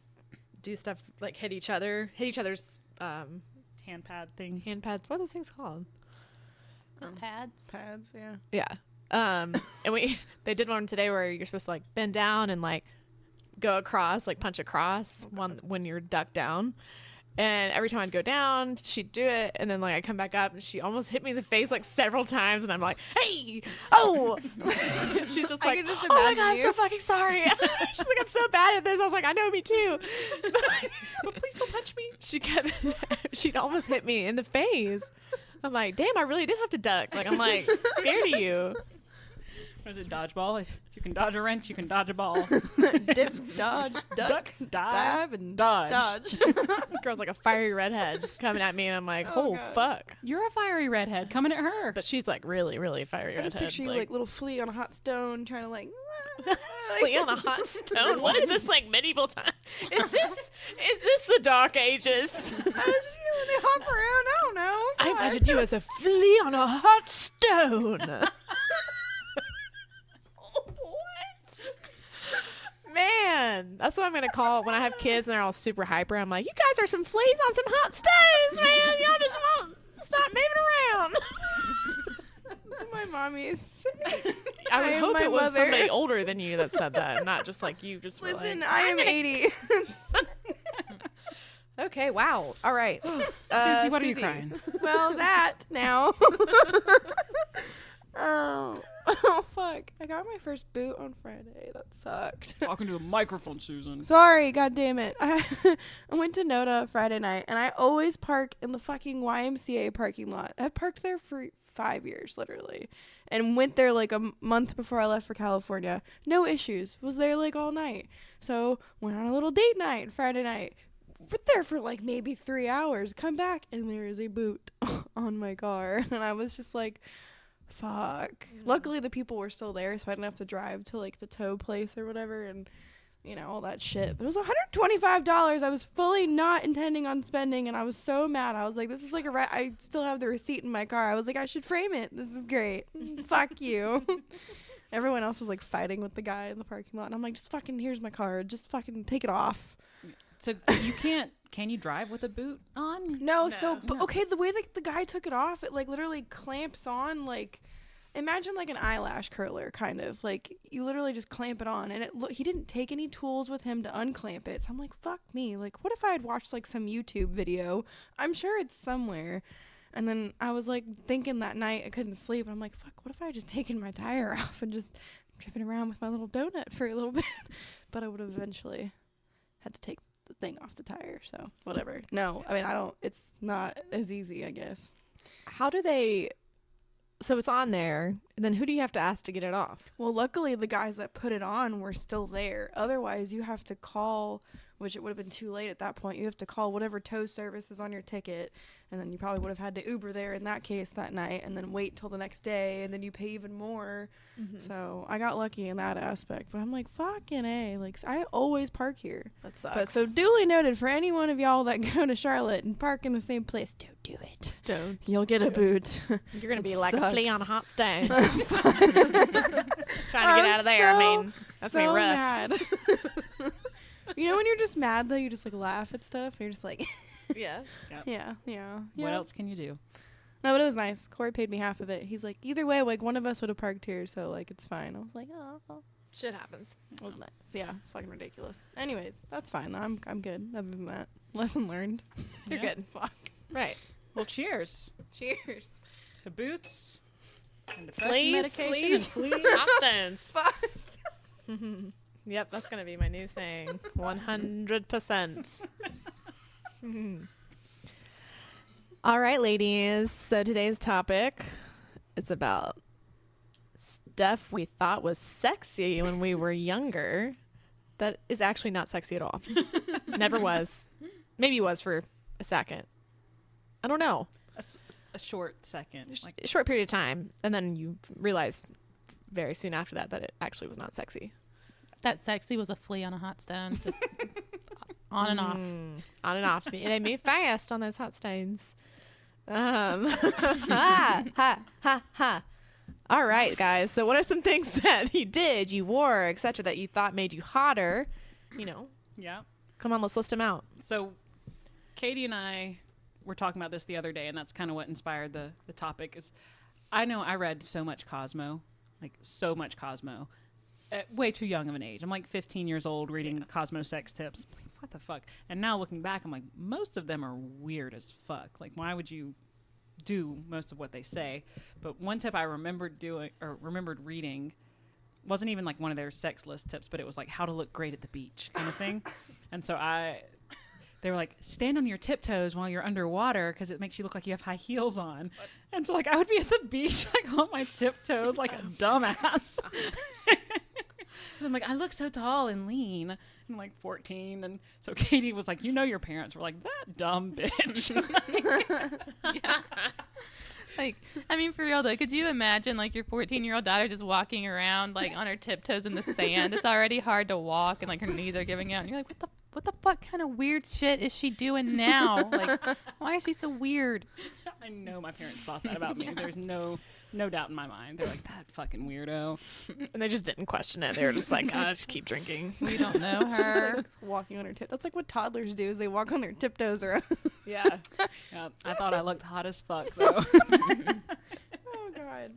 [SPEAKER 1] do stuff like hit each other's
[SPEAKER 2] Hand pad things.
[SPEAKER 1] hand pads. What are those things called?
[SPEAKER 4] Just pads.
[SPEAKER 3] Pads, yeah.
[SPEAKER 1] Yeah. And they did one today where you're supposed to like bend down and like go across, like punch across when you're ducked down. And every time I'd go down, she'd do it, and then like I come back up, and she almost hit me in the face like several times, and I'm like, "Hey, oh!" She's just like,
[SPEAKER 3] just
[SPEAKER 1] "Oh my
[SPEAKER 3] imagine
[SPEAKER 1] God, I'm
[SPEAKER 3] you.
[SPEAKER 1] so fucking sorry." She's like, "I'm so bad at this." I was like, "I know, me too."
[SPEAKER 2] But please don't punch me.
[SPEAKER 1] She'd almost hit me in the face. I'm like, "Damn, I really did have to duck." Like I'm like scared of you.
[SPEAKER 2] What is it, dodgeball? If you can dodge a wrench, you can dodge a ball.
[SPEAKER 3] Dip, dodge, duck, dive, and dodge.
[SPEAKER 1] This girl's like a fiery redhead coming at me, and I'm like, oh,
[SPEAKER 3] God.
[SPEAKER 1] fuck.
[SPEAKER 2] You're a fiery redhead coming at her.
[SPEAKER 1] But she's like really, really fiery
[SPEAKER 3] I
[SPEAKER 1] redhead.
[SPEAKER 3] just picture you like little flea on a hot stone trying to like.
[SPEAKER 1] flea on a hot stone. What is this, like medieval time? Is this the Dark Ages?
[SPEAKER 3] I was just, when they hop around, I don't know.
[SPEAKER 1] I
[SPEAKER 3] God.
[SPEAKER 1] imagine you as a flea on a hot stone. What? Man, that's what I'm gonna call it when I have kids and they're all super hyper. I'm like, you guys are some fleas on some hot stones, man. Y'all just won't stop moving around.
[SPEAKER 3] That's what my mommy is.
[SPEAKER 1] I would
[SPEAKER 3] am
[SPEAKER 1] hope
[SPEAKER 3] my
[SPEAKER 1] it was
[SPEAKER 3] mother.
[SPEAKER 1] somebody older than you that said that, not just like you. Just were
[SPEAKER 3] Listen,
[SPEAKER 1] like,
[SPEAKER 3] I am 80.
[SPEAKER 1] okay, wow, all right.
[SPEAKER 2] Susie, what are you
[SPEAKER 1] Susie.
[SPEAKER 2] crying?
[SPEAKER 3] Well, that now. Oh, fuck. I got my first boot on Friday. That sucked.
[SPEAKER 2] Talking to a microphone, Susan.
[SPEAKER 3] Sorry, god damn it. I went to Noda Friday night, and I always park in the fucking YMCA parking lot. I've parked there for 5 years, literally. And went there like a month before I left for California. No issues. Was there like all night. So went on a little date night Friday night. But there for like maybe 3 hours. Come back, and there is a boot on my car. And I was just like, fuck. Luckily, the people were still there, so I didn't have to drive to like the tow place or whatever, and you know, all that shit. But it was $125. I was fully not intending on spending, and I was so mad. I was like, this is like I still have the receipt in my car. I was like, I should frame it. This is great. Fuck you. Everyone else was like fighting with the guy in the parking lot, and I'm like, just fucking, here's my card. Just fucking take it off.
[SPEAKER 2] So you can you drive with a boot on?
[SPEAKER 3] No, so
[SPEAKER 2] No.
[SPEAKER 3] okay, the way that the guy took it off, it like literally clamps on, like imagine like an eyelash curler kind of. Like you literally just clamp it on, and he didn't take any tools with him to unclamp it. So I'm like, fuck me. Like what if I had watched like some YouTube video? I'm sure it's somewhere. And then I was like thinking that night I couldn't sleep, and I'm like, fuck, what if I had just taken my tire off and just driven around with my little donut for a little bit? But I would have eventually had to take the thing off the tire, so whatever. No, I mean, it's not as easy, I guess.
[SPEAKER 1] How do they? So it's on there, and then who do you have to ask to get it off?
[SPEAKER 3] Well, luckily the guys that put it on were still there. Otherwise, you have to call, which it would have been too late at that point. You have to call whatever tow service is on your ticket, and then you probably would have had to Uber there in that case that night, and then wait till the next day, and then you pay even more. So I got lucky in that aspect, but I'm like, fucking A, like I always park here.
[SPEAKER 1] That sucks.
[SPEAKER 3] But so duly noted for any one of y'all that go to Charlotte and park in the same place, don't do it.
[SPEAKER 1] don't.
[SPEAKER 3] You'll get a boot.
[SPEAKER 1] You're gonna
[SPEAKER 3] It
[SPEAKER 1] be like a
[SPEAKER 3] sucks.
[SPEAKER 1] flea on a hot stone. Trying to get out of there. I mean, that's
[SPEAKER 3] so
[SPEAKER 1] me rough.
[SPEAKER 3] mad. You know when you're just mad though, you just like laugh at stuff. You're just like,
[SPEAKER 1] Yes.
[SPEAKER 3] yeah.
[SPEAKER 2] What else can you do?
[SPEAKER 3] No, but it was nice. Corey paid me half of it. He's like, either way, like one of us would have parked here, so like it's fine. I was like, oh.
[SPEAKER 1] Shit happens.
[SPEAKER 3] It was nice. Yeah, it's fucking ridiculous. Anyways, that's fine. I'm good. Other than that, lesson learned.
[SPEAKER 1] You're
[SPEAKER 2] Yeah.
[SPEAKER 1] good. Fuck. Right.
[SPEAKER 2] Well, cheers
[SPEAKER 3] Cheers.
[SPEAKER 2] to boots and
[SPEAKER 1] Fleas,
[SPEAKER 2] medication and fleas.
[SPEAKER 1] Hot stones.
[SPEAKER 3] Fuck.
[SPEAKER 1] Yep, that's gonna be my new saying. 100%. All right, ladies. So today's topic is about stuff we thought was sexy when we were younger. That is actually not sexy at all. Never was. Maybe was for a second. I don't know.
[SPEAKER 2] A short second. Like,
[SPEAKER 1] A short period of time, and then you realize very soon after that it actually was not sexy.
[SPEAKER 4] That sexy was a flea on a hot stone, just on and off.
[SPEAKER 1] On and off. They move fast on those hot stones. Ha, ha, ha, ha. All right, guys. So what are some things that you did, you wore, etc., that you thought made you hotter? You know,
[SPEAKER 2] yeah.
[SPEAKER 1] come on, let's list them out.
[SPEAKER 2] So Katie and I were talking about this the other day, and that's kind of what inspired the topic. Is I know I read so much Cosmo, like so much Cosmo, at way too young of an age. I'm like 15 years old reading Cosmo sex tips. Like, what the fuck? And now looking back, I'm like, most of them are weird as fuck. Like, why would you do most of what they say? But one tip I remembered reading wasn't even like one of their sex list tips, but it was like how to look great at the beach kind of thing. And so they were like, stand on your tiptoes while you're underwater because it makes you look like you have high heels on. And so like I would be at the beach like on my tiptoes like a dumbass. I'm like, I look so tall and lean. I'm like 14. And so Katie was like, your parents were like, that dumb bitch.
[SPEAKER 4] Yeah. Like, I mean, for real though, could you imagine like your 14-year-old daughter just walking around like on her tiptoes in the sand? It's already hard to walk and like her knees are giving out. And you're like, what the fuck kind of weird shit is she doing now? Like, why is she so weird?
[SPEAKER 2] I know my parents thought that about me. There's no doubt in my mind. They're like, that fucking weirdo.
[SPEAKER 1] And they just didn't question it. They were just like, just keep drinking.
[SPEAKER 4] We don't know her.
[SPEAKER 3] Like walking on her tip. That's like what toddlers do is they walk on their tiptoes around.
[SPEAKER 1] Yeah.
[SPEAKER 2] Yeah, I thought I looked hot as fuck though.
[SPEAKER 3] Oh God.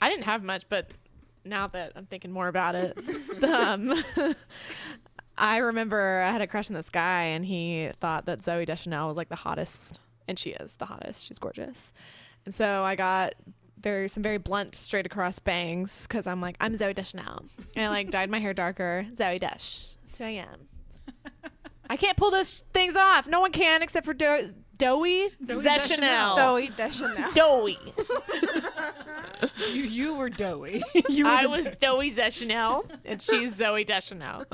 [SPEAKER 1] I didn't have much, but now that I'm thinking more about it, I remember I had a crush on this guy, and he thought that Zooey Deschanel was like the hottest, and she is the hottest. She's gorgeous. And so I got some very blunt, straight across bangs because I'm like, I'm Zooey Deschanel, and I like dyed my hair darker. Zooey Desch. That's who I am. I can't pull those things off. No one can except for Doughy Deschanel.
[SPEAKER 3] Doughy Deschanel.
[SPEAKER 1] Doughy.
[SPEAKER 2] You were doughy.
[SPEAKER 1] I was Doughy Deschanel, and she's Zooey Deschanel.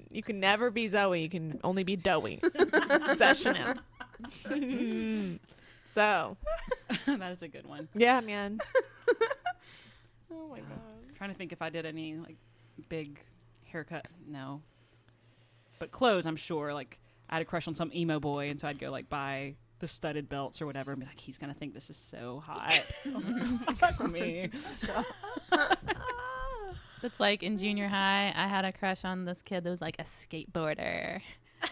[SPEAKER 1] You can never be Zoe. You can only be Doughy Deschanel. So.
[SPEAKER 2] That is a good one.
[SPEAKER 1] Yeah, man.
[SPEAKER 3] Oh my God.
[SPEAKER 2] I'm trying to think if I did any like big haircut. No. But clothes, I'm sure. Like I had a crush on some emo boy, and so I'd go like buy the studded belts or whatever and be like, he's gonna think this is so hot. Fuck me.
[SPEAKER 4] It's like in junior high, I had a crush on this kid that was like a skateboarder.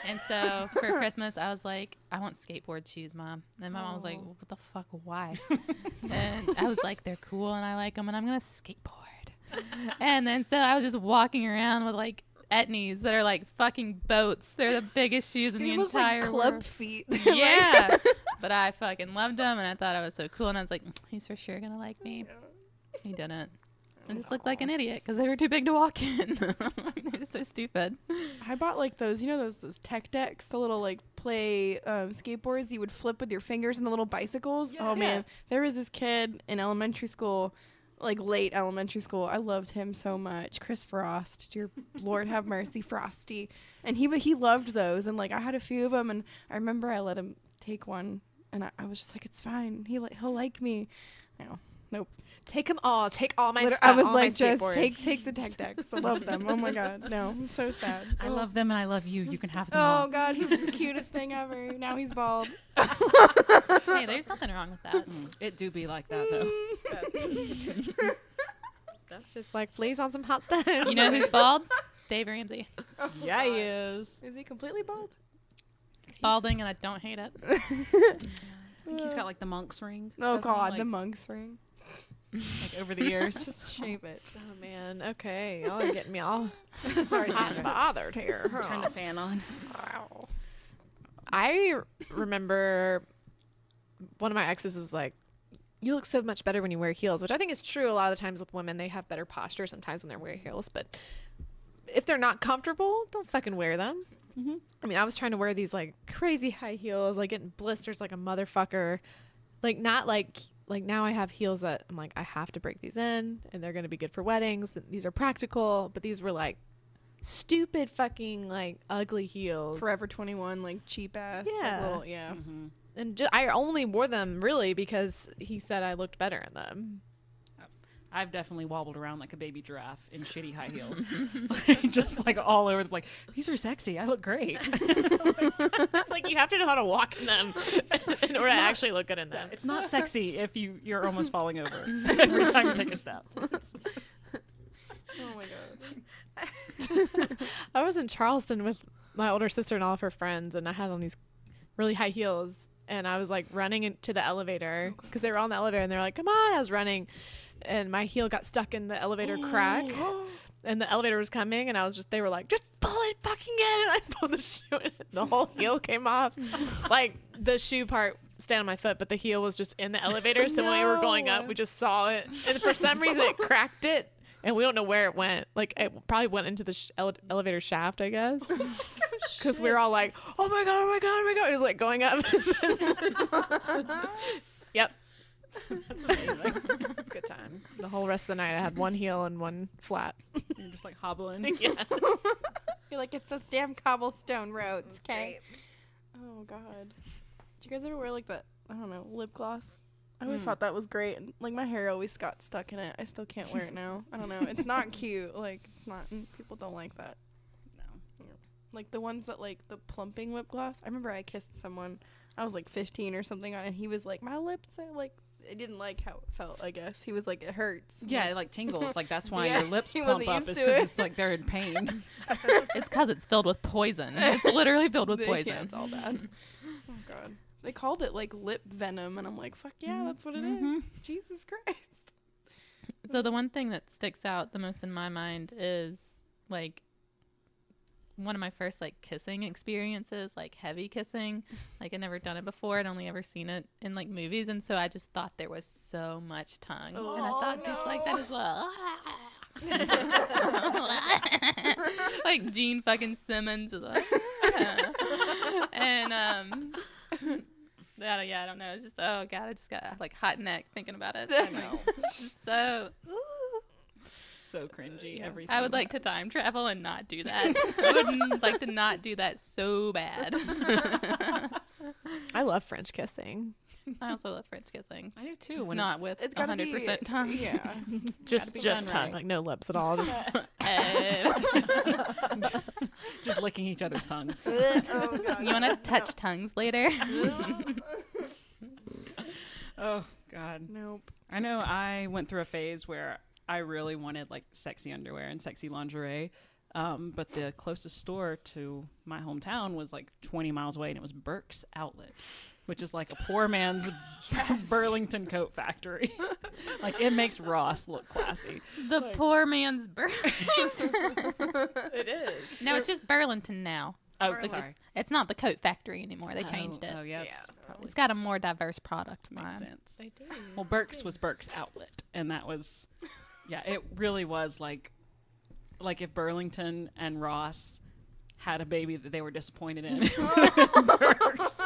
[SPEAKER 4] And so for Christmas, I was like, I want skateboard shoes, Mom. And my mom was like, what the fuck, why? And I was like, they're cool and I like them and I'm going to skateboard. And then so I was just walking around with like Etnies that are like fucking boats. They're the biggest shoes in the
[SPEAKER 3] look
[SPEAKER 4] entire
[SPEAKER 3] like club
[SPEAKER 4] world.
[SPEAKER 3] feet.
[SPEAKER 4] Yeah. But I fucking loved them and I thought I was so cool. And I was like, he's for sure going to like me. He didn't. I just looked like an idiot because they were too big to walk in. They're just so stupid.
[SPEAKER 3] I bought like those, those tech decks, the little like play skateboards you would flip with your fingers and the little bicycles.
[SPEAKER 2] Yeah.
[SPEAKER 3] Oh man, there was this kid in elementary school, like late elementary school. I loved him so much. Chris Frost, dear Lord have mercy, Frosty. And he loved those, and like I had a few of them, and I remember I let him take one, and I was just like, it's fine. He'll like me. No, nope.
[SPEAKER 1] Take them all. Take all my stuff.
[SPEAKER 3] I was
[SPEAKER 1] all
[SPEAKER 3] like,
[SPEAKER 1] my
[SPEAKER 3] just
[SPEAKER 1] skateboards.
[SPEAKER 3] take the tech decks. I love them. Oh my God, no, I'm so sad.
[SPEAKER 2] I love them and I love you. You can have them
[SPEAKER 3] Oh
[SPEAKER 2] all.
[SPEAKER 3] God, he was the cutest thing ever. Now he's bald.
[SPEAKER 4] Hey, there's nothing wrong with that.
[SPEAKER 2] It do be like that though.
[SPEAKER 1] That's just like fleas on some hot stones.
[SPEAKER 4] You know who's bald? Dave Ramsey.
[SPEAKER 2] Yeah, he is.
[SPEAKER 3] Is he completely bald?
[SPEAKER 4] Balding, and I don't hate it.
[SPEAKER 2] I think he's got like the monk's ring.
[SPEAKER 3] Oh
[SPEAKER 2] doesn't he?
[SPEAKER 3] God,
[SPEAKER 2] Like,
[SPEAKER 3] the monk's ring.
[SPEAKER 2] like over the years.
[SPEAKER 3] Just shave it.
[SPEAKER 1] Oh man. Okay. Y'all are getting me all
[SPEAKER 2] Sorry,
[SPEAKER 1] hot and
[SPEAKER 2] Sandra.
[SPEAKER 1] bothered here.
[SPEAKER 2] Turn the fan on.
[SPEAKER 1] Wow. I remember one of my exes was like, you look so much better when you wear heels, which I think is true a lot of the times with women. They have better posture sometimes when they're wearing heels, but if they're not comfortable, don't fucking wear them.
[SPEAKER 2] Mm-hmm.
[SPEAKER 1] I mean, I was trying to wear these like crazy high heels, like getting blisters like a motherfucker. Like not like now I have heels that I'm like, I have to break these in and they're going to be good for weddings. And these are practical, but these were like stupid fucking like ugly heels.
[SPEAKER 3] Forever 21, like cheap ass. like,
[SPEAKER 1] Yeah.
[SPEAKER 3] little, yeah.
[SPEAKER 2] Mm-hmm.
[SPEAKER 1] And I only wore them really because he said I looked better in them.
[SPEAKER 2] I've definitely wobbled around like a baby giraffe in shitty high heels. Just like all over the like, these are sexy. I look great.
[SPEAKER 1] It's like you have to know how to walk in them in order to actually look good in them.
[SPEAKER 2] It's not sexy if you're almost falling over every time you take a step.
[SPEAKER 3] Oh my God.
[SPEAKER 1] I was in Charleston with my older sister and all of her friends, and I had on these really high heels, and I was like running into the elevator because they were on the elevator, and they're like, "Come on!" I was running, and my heel got stuck in the elevator crack, and the elevator was coming, and they were like, "Just pull it fucking in!" And I pulled the shoe, and the whole heel came off. Like the shoe part stayed on my foot, but the heel was just in the elevator. So when we were going up, we just saw it, and for some reason it cracked it. and we don't know where it went. Like it probably went into the elevator shaft, I guess. Because we were all like, oh my god, oh my god, oh my god. It was like going up. Yep.
[SPEAKER 2] That's amazing.
[SPEAKER 1] It's a good time. The whole rest of the night I had one heel and one flat.
[SPEAKER 2] You're just like hobbling.
[SPEAKER 1] Yeah.
[SPEAKER 3] You're like, it's those damn cobblestone roads, okay? Oh, God. Did you guys ever wear, like, that, I don't know, lip gloss? I always thought that was great. And, like, my hair always got stuck in it. I still can't wear it now. I don't know. It's not cute. Like, it's not. People don't like that.
[SPEAKER 2] No.
[SPEAKER 3] Yeah. Like, the ones that, like, the plumping lip gloss. I remember I kissed someone. I was, like, 15 or something on it. And he was like, my lips are, like, I didn't like how it felt, I guess. He was like, it hurts.
[SPEAKER 2] Yeah, it like tingles. Like that's why
[SPEAKER 3] Yeah,
[SPEAKER 2] your lips
[SPEAKER 3] he
[SPEAKER 2] plump
[SPEAKER 3] wasn't
[SPEAKER 2] up. It's
[SPEAKER 3] used to
[SPEAKER 2] because
[SPEAKER 3] it.
[SPEAKER 2] it's like they're in pain.
[SPEAKER 4] It's because it's filled with poison. It's literally filled with
[SPEAKER 3] Yeah,
[SPEAKER 4] poison.
[SPEAKER 3] it's all bad. Oh, God. They called it, like, lip venom. And I'm like, fuck yeah, that's what it is. Jesus Christ.
[SPEAKER 4] So the one thing that sticks out the most in my mind is like one of my first like kissing experiences, like heavy kissing. Like I'd never done it before. I'd only ever seen it in like movies, and so I just thought there was so much tongue, and I thought it's like that as well. Like Gene fucking Simmons was like, and yeah, I don't know. It's just oh god, I just got like hot neck thinking about it.
[SPEAKER 2] I know.
[SPEAKER 4] So.
[SPEAKER 2] So cringy.
[SPEAKER 3] Yeah.
[SPEAKER 2] Everything.
[SPEAKER 4] I would like to time travel and not do that. I would like to not do that so bad.
[SPEAKER 1] I love French kissing.
[SPEAKER 4] I also love French kissing.
[SPEAKER 2] I do too. When
[SPEAKER 4] Not with
[SPEAKER 3] It's gotta be
[SPEAKER 4] 100% tongue.
[SPEAKER 3] Yeah.
[SPEAKER 1] Just
[SPEAKER 2] be
[SPEAKER 1] just
[SPEAKER 2] done
[SPEAKER 1] tongue,
[SPEAKER 2] right.
[SPEAKER 1] like no lips at all. Just
[SPEAKER 2] just licking each other's tongues.
[SPEAKER 3] Oh, God.
[SPEAKER 4] You want to touch tongues later?
[SPEAKER 2] Oh God.
[SPEAKER 3] Nope.
[SPEAKER 2] I know I went through a phase where I really wanted like sexy underwear and sexy lingerie. But the closest store to my hometown was like 20 miles away, and it was Burke's Outlet, which is like a poor man's Burlington coat factory. Like it makes Ross look classy.
[SPEAKER 4] The poor man's Burlington.
[SPEAKER 1] it is.
[SPEAKER 4] No, it's just Burlington now.
[SPEAKER 2] Oh,
[SPEAKER 3] Burlington.
[SPEAKER 2] sorry.
[SPEAKER 4] It's not the coat factory anymore. They changed it.
[SPEAKER 2] Oh yeah,
[SPEAKER 1] Yeah.
[SPEAKER 2] it's probably
[SPEAKER 4] It's got a more diverse product
[SPEAKER 2] makes
[SPEAKER 4] line.
[SPEAKER 2] sense.
[SPEAKER 1] They do.
[SPEAKER 2] Well, Burke's was Burke's Outlet, and that was, yeah, it really was like if Burlington and Ross had a baby that they were disappointed in. Burke's.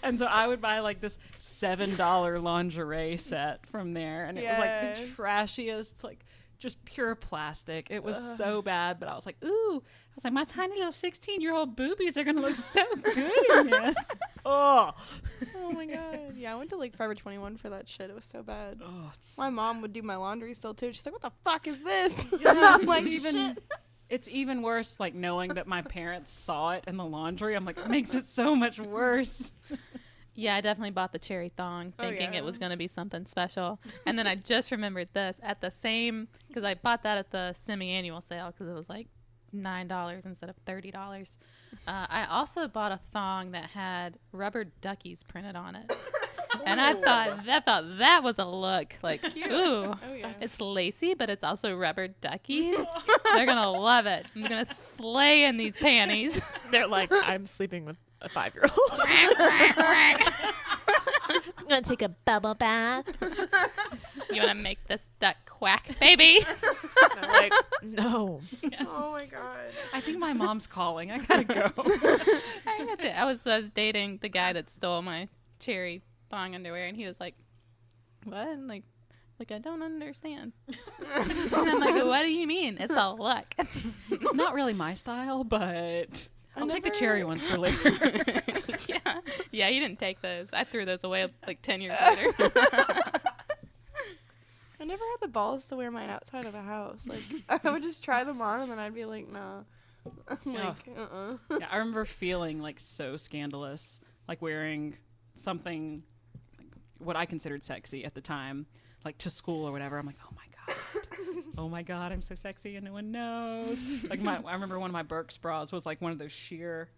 [SPEAKER 2] And so I would buy like this $7 lingerie set from there, and it was like the
[SPEAKER 3] Yes.
[SPEAKER 2] trashiest, like just pure plastic. It was so bad, but I was like, ooh. I was like, my tiny little 16-year-old boobies are gonna look so good in this. Oh.
[SPEAKER 3] Oh, my God. Yeah, I went to, like, Forever 21 for that shit. It was so bad.
[SPEAKER 2] Oh, it's
[SPEAKER 3] My mom would do my laundry still, too. She's like, what the fuck is this?
[SPEAKER 2] Yes,
[SPEAKER 3] I'm like,
[SPEAKER 2] it's even worse, like knowing that my parents saw it in the laundry. I'm like, it makes it so much worse.
[SPEAKER 4] Yeah, I definitely bought the cherry thong thinking
[SPEAKER 3] yeah.
[SPEAKER 4] it was going to be something special. And then I just remembered this at the same, because I bought that at the semi-annual sale because it was like $9 instead of $30. I also bought a thong that had rubber duckies printed on it. And I thought that was a look. Like, ooh,
[SPEAKER 3] Oh, yeah.
[SPEAKER 4] it's lacy, but it's also rubber duckies. They're going to love it. I'm going to slay in these panties.
[SPEAKER 1] They're like, I'm sleeping with a 5-year-old. I'm gonna take a bubble bath.
[SPEAKER 4] You want to make this duck quack, baby?
[SPEAKER 1] I'm like, no.
[SPEAKER 3] Oh, my God.
[SPEAKER 2] I think my mom's calling. I gotta go.
[SPEAKER 4] I was dating the guy that stole my cherry thong underwear, and he was like, "What?" And like I don't understand. And I'm like, "What do you mean? It's a look."
[SPEAKER 2] It's not really my style, but I'll take the
[SPEAKER 3] never-
[SPEAKER 2] cherry ones for later.
[SPEAKER 4] yeah, he didn't take those. I threw those away like 10 years later.
[SPEAKER 3] I never had the balls to wear mine outside of the house. Like, I would just try them on, and then I'd be like, nah. I'm like,
[SPEAKER 2] Yeah, I remember feeling like so scandalous, like wearing something like what I considered sexy at the time, like to school or whatever. I'm like, oh my god, I'm so sexy and no one knows. Like I remember one of my Burke's bras was like one of those sheer,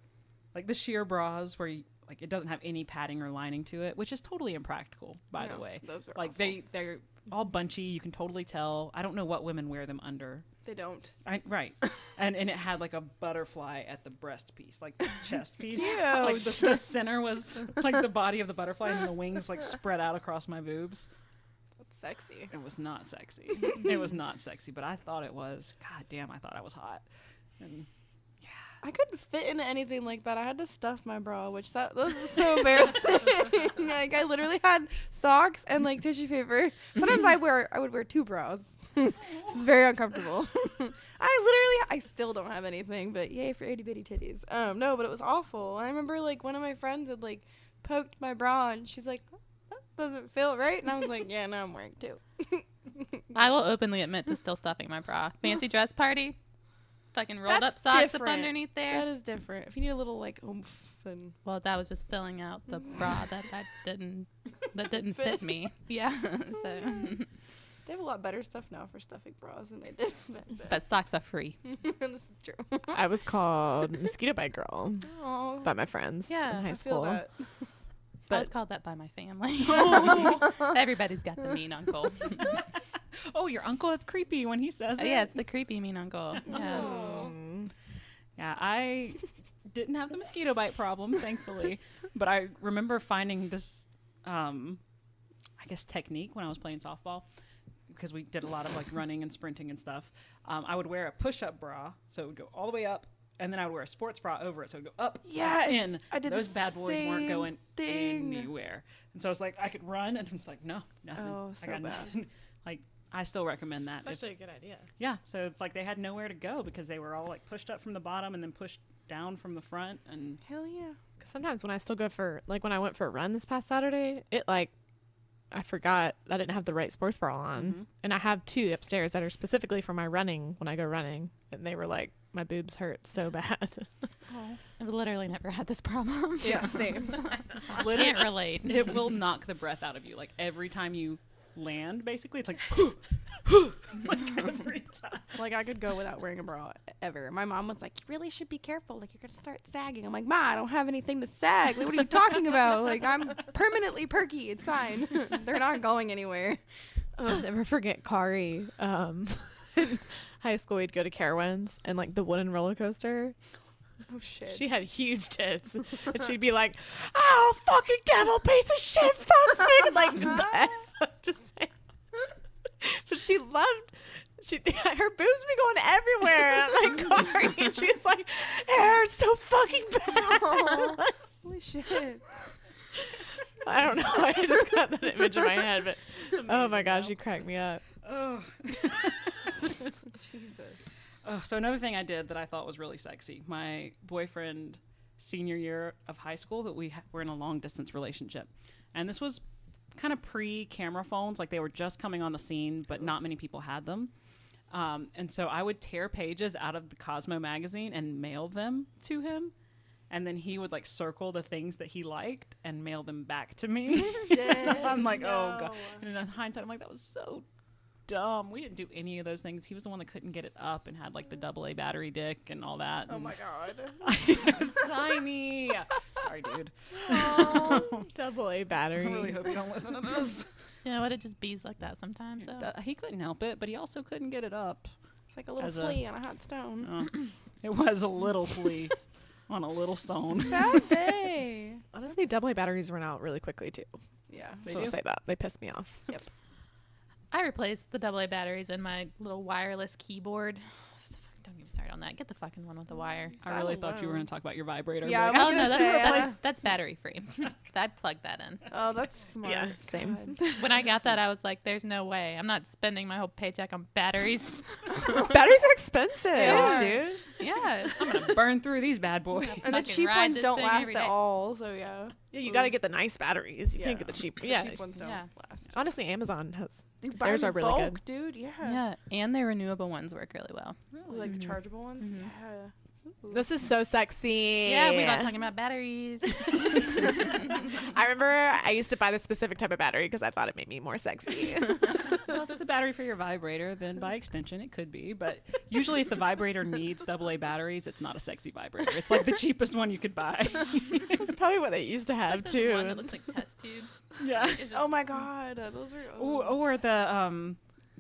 [SPEAKER 2] like the sheer bras where you, like it doesn't have any padding or lining to it, which is totally impractical, by the
[SPEAKER 3] No,
[SPEAKER 2] way.
[SPEAKER 3] those are
[SPEAKER 2] like
[SPEAKER 3] awful.
[SPEAKER 2] they're all bunchy. You can totally tell. I don't know what women wear them under.
[SPEAKER 3] They don't.
[SPEAKER 2] Right. And it had like a butterfly at the breast piece, like the chest piece.
[SPEAKER 3] Cute.
[SPEAKER 2] Like the center was like the body of the butterfly, and the wings like spread out across my boobs.
[SPEAKER 3] That's sexy.
[SPEAKER 2] It was not sexy. It was not sexy, but I thought it was. God damn, I thought I was hot. And
[SPEAKER 3] I couldn't fit into anything like that. I had to stuff my bra, which that was so embarrassing. Like I literally had socks and like tissue paper. Sometimes I would wear 2 bras. This is very uncomfortable. I still don't have anything, but yay for itty bitty titties. No, but it was awful. And I remember like one of my friends had like poked my bra and she's like, that doesn't feel right. And I was like, yeah, no, I'm wearing 2.
[SPEAKER 4] I will openly admit to still stuffing my bra. Fancy dress party. Fucking rolled
[SPEAKER 3] That's
[SPEAKER 4] up socks
[SPEAKER 3] different.
[SPEAKER 4] up underneath there.
[SPEAKER 3] That is different. If you need a little like oomph, then
[SPEAKER 4] Well, that was just filling out the bra that didn't fit me. Yeah. So,
[SPEAKER 3] they have a lot better stuff now for stuffing bras than they did back then.
[SPEAKER 4] but socks are free.
[SPEAKER 3] This is true.
[SPEAKER 1] I was called Mosquito Bite Girl
[SPEAKER 3] Oh,
[SPEAKER 1] by my friends
[SPEAKER 4] Yeah,
[SPEAKER 1] in high
[SPEAKER 3] I
[SPEAKER 1] school.
[SPEAKER 3] feel that.
[SPEAKER 4] I was called that by my family. Everybody's got the mean uncle.
[SPEAKER 2] oh, your uncle is creepy when he says it.
[SPEAKER 4] Yeah, it's the creepy mean uncle. Yeah.
[SPEAKER 1] Mm.
[SPEAKER 2] Yeah, I didn't have the mosquito bite problem, thankfully. But I remember finding this, I guess, technique when I was playing softball, because we did a lot of like running and sprinting and stuff. I would wear a push-up bra, so it would go all the way up, and then I would wear a sports bra over it, so it would go up,
[SPEAKER 3] Yes,
[SPEAKER 2] in.
[SPEAKER 3] I did
[SPEAKER 2] Those
[SPEAKER 3] the
[SPEAKER 2] bad boys weren't
[SPEAKER 3] same
[SPEAKER 2] going
[SPEAKER 3] thing.
[SPEAKER 2] anywhere. And so it's like I could run, and it's like, no, nothing.
[SPEAKER 3] Oh,
[SPEAKER 2] I
[SPEAKER 3] so
[SPEAKER 2] got
[SPEAKER 3] bad.
[SPEAKER 2] nothing. Like, I still recommend that.
[SPEAKER 1] That's actually a good idea.
[SPEAKER 2] Yeah, so it's like they had nowhere to go because they were all like pushed up from the bottom and then pushed down from the front. And
[SPEAKER 3] Hell yeah.
[SPEAKER 1] 'Cause sometimes when I still go for, like when I went for a run this past Saturday, it like, I forgot I didn't have the right sports bra on.
[SPEAKER 2] Mhm.
[SPEAKER 1] And I have 2 upstairs that are specifically for my running when I go running. And they were like, my boobs hurt so bad.
[SPEAKER 4] I've literally never had this problem.
[SPEAKER 2] yeah,
[SPEAKER 3] Same.
[SPEAKER 4] I
[SPEAKER 2] Literally-
[SPEAKER 4] can't relate.
[SPEAKER 2] it will knock the breath out of you. Like every time you land, basically, it's like, like every time.
[SPEAKER 3] Like I could go without wearing a bra ever. My mom was like, "You really should be careful. Like you're gonna start sagging." I'm like, "Ma, I don't have anything to sag. Like what are you talking about? Like I'm permanently perky. It's fine. They're not going anywhere."
[SPEAKER 1] I'll never forget Kari. In high school, we'd go to Carowinds and like the wooden roller coaster.
[SPEAKER 3] Oh shit.
[SPEAKER 1] She had huge tits. And she'd be like, oh, fucking devil piece of shit, fuck thing. Like, just saying. But she loved, her boobs be going everywhere. Like, Kari. And she was like, it hurts so fucking bad.
[SPEAKER 3] Holy shit.
[SPEAKER 1] I don't know. I just got that image in my head. But oh my gosh,
[SPEAKER 2] though.
[SPEAKER 1] she cracked me up.
[SPEAKER 2] Oh.
[SPEAKER 3] Jesus.
[SPEAKER 2] Oh, so another thing I did that I thought was really sexy. My boyfriend, senior year of high school, that we were in a long distance relationship, and this was kind of pre-camera phones. Like they were just coming on the scene, but not many people had them. And so I would tear pages out of the Cosmo magazine and mail them to him. And then he would like circle the things that he liked and mail them back to me. I'm like, oh God. And in hindsight, I'm like, that was so dumb. We didn't do any of those things. He was the one that couldn't get it up and had like the AA battery dick and all that.
[SPEAKER 3] Oh
[SPEAKER 2] and
[SPEAKER 3] my god.
[SPEAKER 2] it was tiny. Sorry, dude.
[SPEAKER 1] Double A
[SPEAKER 2] I
[SPEAKER 1] battery.
[SPEAKER 2] really hope you don't listen to this.
[SPEAKER 4] Yeah, what it just bees like that sometimes. Though.
[SPEAKER 2] He couldn't help it, but he also couldn't get it up.
[SPEAKER 3] It's like a little
[SPEAKER 2] As a-
[SPEAKER 3] flea on a hot stone.
[SPEAKER 2] It was a little flea on a little stone.
[SPEAKER 3] Sad day.
[SPEAKER 1] Honestly, double A batteries run out really quickly too.
[SPEAKER 3] Yeah.
[SPEAKER 2] They
[SPEAKER 1] So I'll
[SPEAKER 2] do?
[SPEAKER 1] say that. They piss me off.
[SPEAKER 4] I replaced the AA batteries in my little wireless keyboard. Don't get me started on that. Get the fucking one with the wire.
[SPEAKER 2] I really thought you were going to talk about your vibrator.
[SPEAKER 3] Yeah,
[SPEAKER 2] but-
[SPEAKER 3] I
[SPEAKER 4] Oh
[SPEAKER 3] was
[SPEAKER 4] no,
[SPEAKER 3] gonna say,
[SPEAKER 4] that's battery free. I plugged that in.
[SPEAKER 3] Oh, that's smart.
[SPEAKER 1] Yeah, same.
[SPEAKER 3] God.
[SPEAKER 4] When I got that, I was like, "There's no way. I'm not spending my whole paycheck on batteries."
[SPEAKER 1] Batteries are expensive,
[SPEAKER 4] are.
[SPEAKER 1] dude.
[SPEAKER 4] Yeah.
[SPEAKER 2] I'm going to burn through these bad boys.
[SPEAKER 3] And the
[SPEAKER 4] Fucking
[SPEAKER 3] cheap
[SPEAKER 4] ride
[SPEAKER 3] ones
[SPEAKER 4] this
[SPEAKER 3] don't
[SPEAKER 4] thing
[SPEAKER 3] last
[SPEAKER 4] every
[SPEAKER 3] at
[SPEAKER 4] day.
[SPEAKER 3] all, so yeah.
[SPEAKER 1] Yeah, you got to get the nice batteries. You
[SPEAKER 3] Yeah.
[SPEAKER 1] can't get the cheap.
[SPEAKER 3] The
[SPEAKER 1] Yeah.
[SPEAKER 3] cheap ones don't
[SPEAKER 4] Yeah.
[SPEAKER 3] last.
[SPEAKER 1] Honestly, Amazon has.
[SPEAKER 3] You buy
[SPEAKER 1] Theirs
[SPEAKER 3] them
[SPEAKER 1] are
[SPEAKER 3] in
[SPEAKER 1] really
[SPEAKER 3] bulk, dude. Yeah.
[SPEAKER 4] Yeah, and the renewable ones work really well.
[SPEAKER 3] Like the chargeable ones.
[SPEAKER 4] Mhm.
[SPEAKER 3] Yeah. Ooh.
[SPEAKER 1] This is so sexy.
[SPEAKER 4] Yeah, we love talking about batteries.
[SPEAKER 1] I remember I used to buy this specific type of battery because I thought it made me more sexy.
[SPEAKER 2] Well, if it's a battery for your vibrator, then by extension it could be. But usually if the vibrator needs AA batteries, it's not a sexy vibrator. It's like the cheapest one you could buy.
[SPEAKER 1] That's probably what they used to have
[SPEAKER 4] Like this
[SPEAKER 1] too.
[SPEAKER 4] one that looks like test tubes.
[SPEAKER 2] Yeah.
[SPEAKER 4] It's just-
[SPEAKER 3] Oh my god, those are.
[SPEAKER 2] Or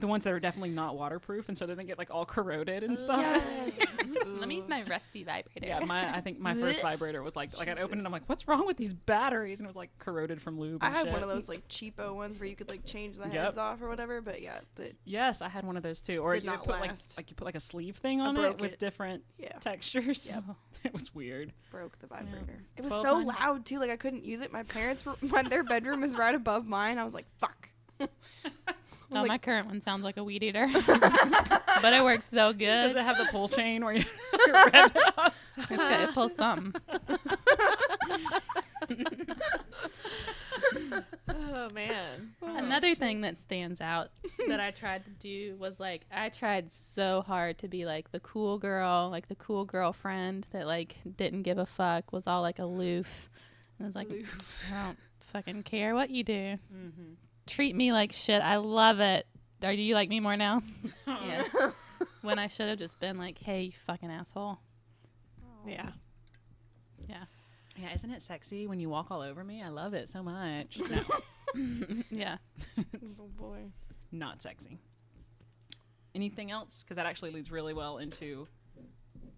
[SPEAKER 2] the ones that are definitely not waterproof, and so then they get like all corroded and stuff.
[SPEAKER 3] Yes.
[SPEAKER 4] Let me use my rusty vibrator.
[SPEAKER 2] Yeah, I think my first vibrator was like I'd open it and I'm like, what's wrong with these batteries? And it was like corroded from lube
[SPEAKER 3] I
[SPEAKER 2] and
[SPEAKER 3] had
[SPEAKER 2] shit.
[SPEAKER 3] one of those like cheapo ones where you could like change the
[SPEAKER 2] Yep.
[SPEAKER 3] heads off or whatever. But yeah,
[SPEAKER 2] Yes, I had one of those too. Or
[SPEAKER 3] Did
[SPEAKER 2] you
[SPEAKER 3] not
[SPEAKER 2] put
[SPEAKER 3] last.
[SPEAKER 2] like you put like a sleeve thing on
[SPEAKER 3] broke
[SPEAKER 2] it with
[SPEAKER 3] it.
[SPEAKER 2] different
[SPEAKER 3] yeah,
[SPEAKER 2] textures.
[SPEAKER 3] Yep.
[SPEAKER 2] It was weird.
[SPEAKER 3] broke the vibrator. It was so
[SPEAKER 2] 1200.
[SPEAKER 3] loud too. Like I couldn't use it. My parents were their bedroom is right above mine. I was like, fuck.
[SPEAKER 4] Oh,
[SPEAKER 3] like-
[SPEAKER 4] my current one sounds like a weed eater, but it works so
[SPEAKER 2] Does
[SPEAKER 4] good.
[SPEAKER 2] it have the pull chain where you rev it up?
[SPEAKER 4] It pulls something.
[SPEAKER 1] Oh man.
[SPEAKER 4] Another thing that stands out that I tried to do was like I tried so hard to be like the cool girl, like the cool girlfriend that like didn't give a fuck, was all like aloof. And I was like, I don't fucking care what you do.
[SPEAKER 2] Mm-hmm.
[SPEAKER 4] Treat me like shit. I love it. Do you like me more now? Yeah. When I should have just been like, hey, you fucking asshole.
[SPEAKER 1] Yeah.
[SPEAKER 4] Yeah.
[SPEAKER 2] Yeah, isn't it sexy when you walk all over me? I love it so much. No,
[SPEAKER 4] Yeah.
[SPEAKER 3] Oh boy.
[SPEAKER 2] not sexy. Anything else? Because that actually leads really well into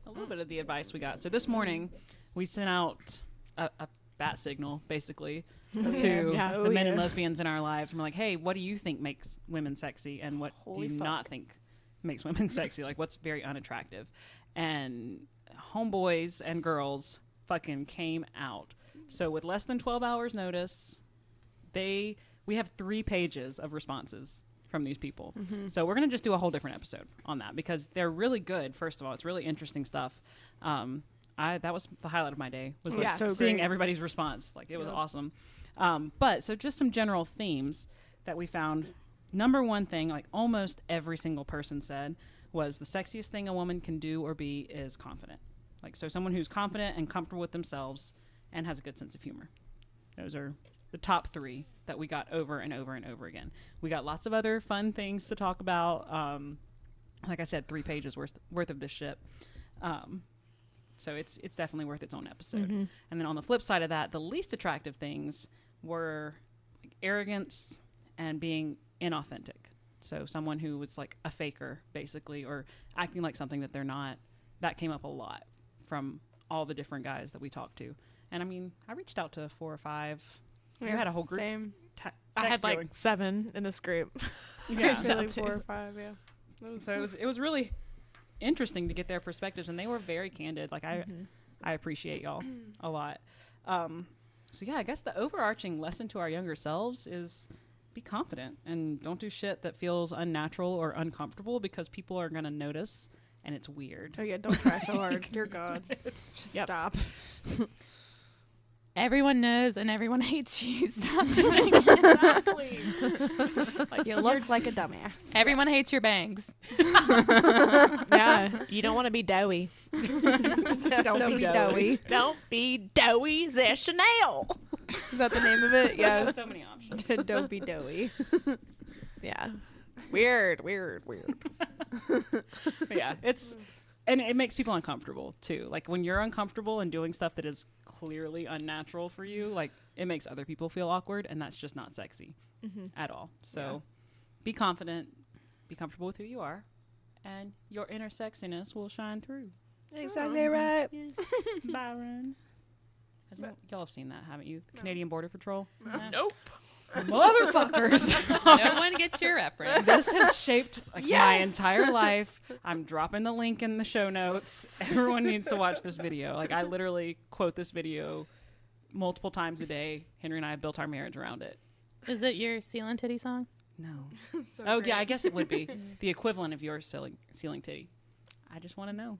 [SPEAKER 2] a little bit of the advice we got. So this morning, we sent out a bat signal, basically, to
[SPEAKER 1] Yeah.
[SPEAKER 2] the men and lesbians in our lives. And we're like, hey, what do you think makes women sexy? And what
[SPEAKER 3] Holy
[SPEAKER 2] do you
[SPEAKER 3] fuck.
[SPEAKER 2] not think makes women sexy? Like, what's very unattractive? And homeboys and girls fucking came out. So with less than 12 hours notice, we have 3 pages of responses from these people. So we're going to just do a whole different episode on that because they're really good. First of all, it's really interesting stuff. That was the highlight of my day, was like
[SPEAKER 3] Yeah. So
[SPEAKER 2] seeing
[SPEAKER 3] great.
[SPEAKER 2] everybody's response. Like it was
[SPEAKER 3] Yeah.
[SPEAKER 2] awesome. But so just some general themes that we found. Number one thing, like almost every single person said, was the sexiest thing a woman can do or be is confident. Like, so someone who's confident and comfortable with themselves and has a good sense of humor. Those are the top 3 that we got over and over and over again. We got lots of other fun things to talk about. Like I said, 3 pages worth of this shit. So it's definitely worth its own episode. And then on the flip side of that, the least attractive things were like arrogance and being inauthentic. So someone who was like a faker, basically, or acting like something that they're not. That came up a lot from all the different guys that we talked to. And I mean, I reached out to 4 or 5. You had a whole group.
[SPEAKER 3] Same.
[SPEAKER 1] I had like
[SPEAKER 2] going.
[SPEAKER 1] 7 in this group.
[SPEAKER 2] Yeah.
[SPEAKER 1] Reached out
[SPEAKER 3] Like
[SPEAKER 1] to.
[SPEAKER 3] 4 or 5. Yeah.
[SPEAKER 2] So it was really interesting to get their perspectives, and they were very candid. Like I appreciate y'all a lot. So yeah, I guess the overarching lesson to our younger selves is be confident and don't do shit that feels unnatural or uncomfortable because people are gonna notice and it's weird.
[SPEAKER 3] Oh yeah. Don't try so hard. Dear God. Just
[SPEAKER 2] Yep.
[SPEAKER 3] stop.
[SPEAKER 4] Everyone knows and everyone hates you. Stop doing it.
[SPEAKER 2] Exactly.
[SPEAKER 3] You look like a dumbass.
[SPEAKER 4] Everyone hates your bangs.
[SPEAKER 1] Yeah. You don't want to be doughy.
[SPEAKER 3] Don't be doughy.
[SPEAKER 1] Don't be doughy, the Chanel.
[SPEAKER 3] Is that the name of it?
[SPEAKER 2] Yeah,
[SPEAKER 3] Yeah.
[SPEAKER 2] so many options.
[SPEAKER 3] Don't be doughy.
[SPEAKER 1] Yeah. It's weird.
[SPEAKER 2] But yeah, and it makes people uncomfortable too. Like when you're uncomfortable and doing stuff that is clearly unnatural for you, like it makes other people feel awkward, and that's just not sexy at all. So be confident, be comfortable with who you are, and your inner sexiness will shine through.
[SPEAKER 3] Exactly right.
[SPEAKER 2] Byron. Y'all have seen that, haven't you? Canadian Border Patrol.
[SPEAKER 1] Nope.
[SPEAKER 2] Motherfuckers.
[SPEAKER 4] No one gets your reference.
[SPEAKER 2] This has shaped like my entire life. I'm dropping the link in the show notes. Everyone needs to watch this video. Like I literally quote this video multiple times a day. Henry and I have built our marriage around it.
[SPEAKER 4] Is it your seal and titty song?
[SPEAKER 2] No.
[SPEAKER 3] So
[SPEAKER 2] Oh
[SPEAKER 3] great.
[SPEAKER 2] yeah, I guess it would be the equivalent of your ceiling titty. I just want to know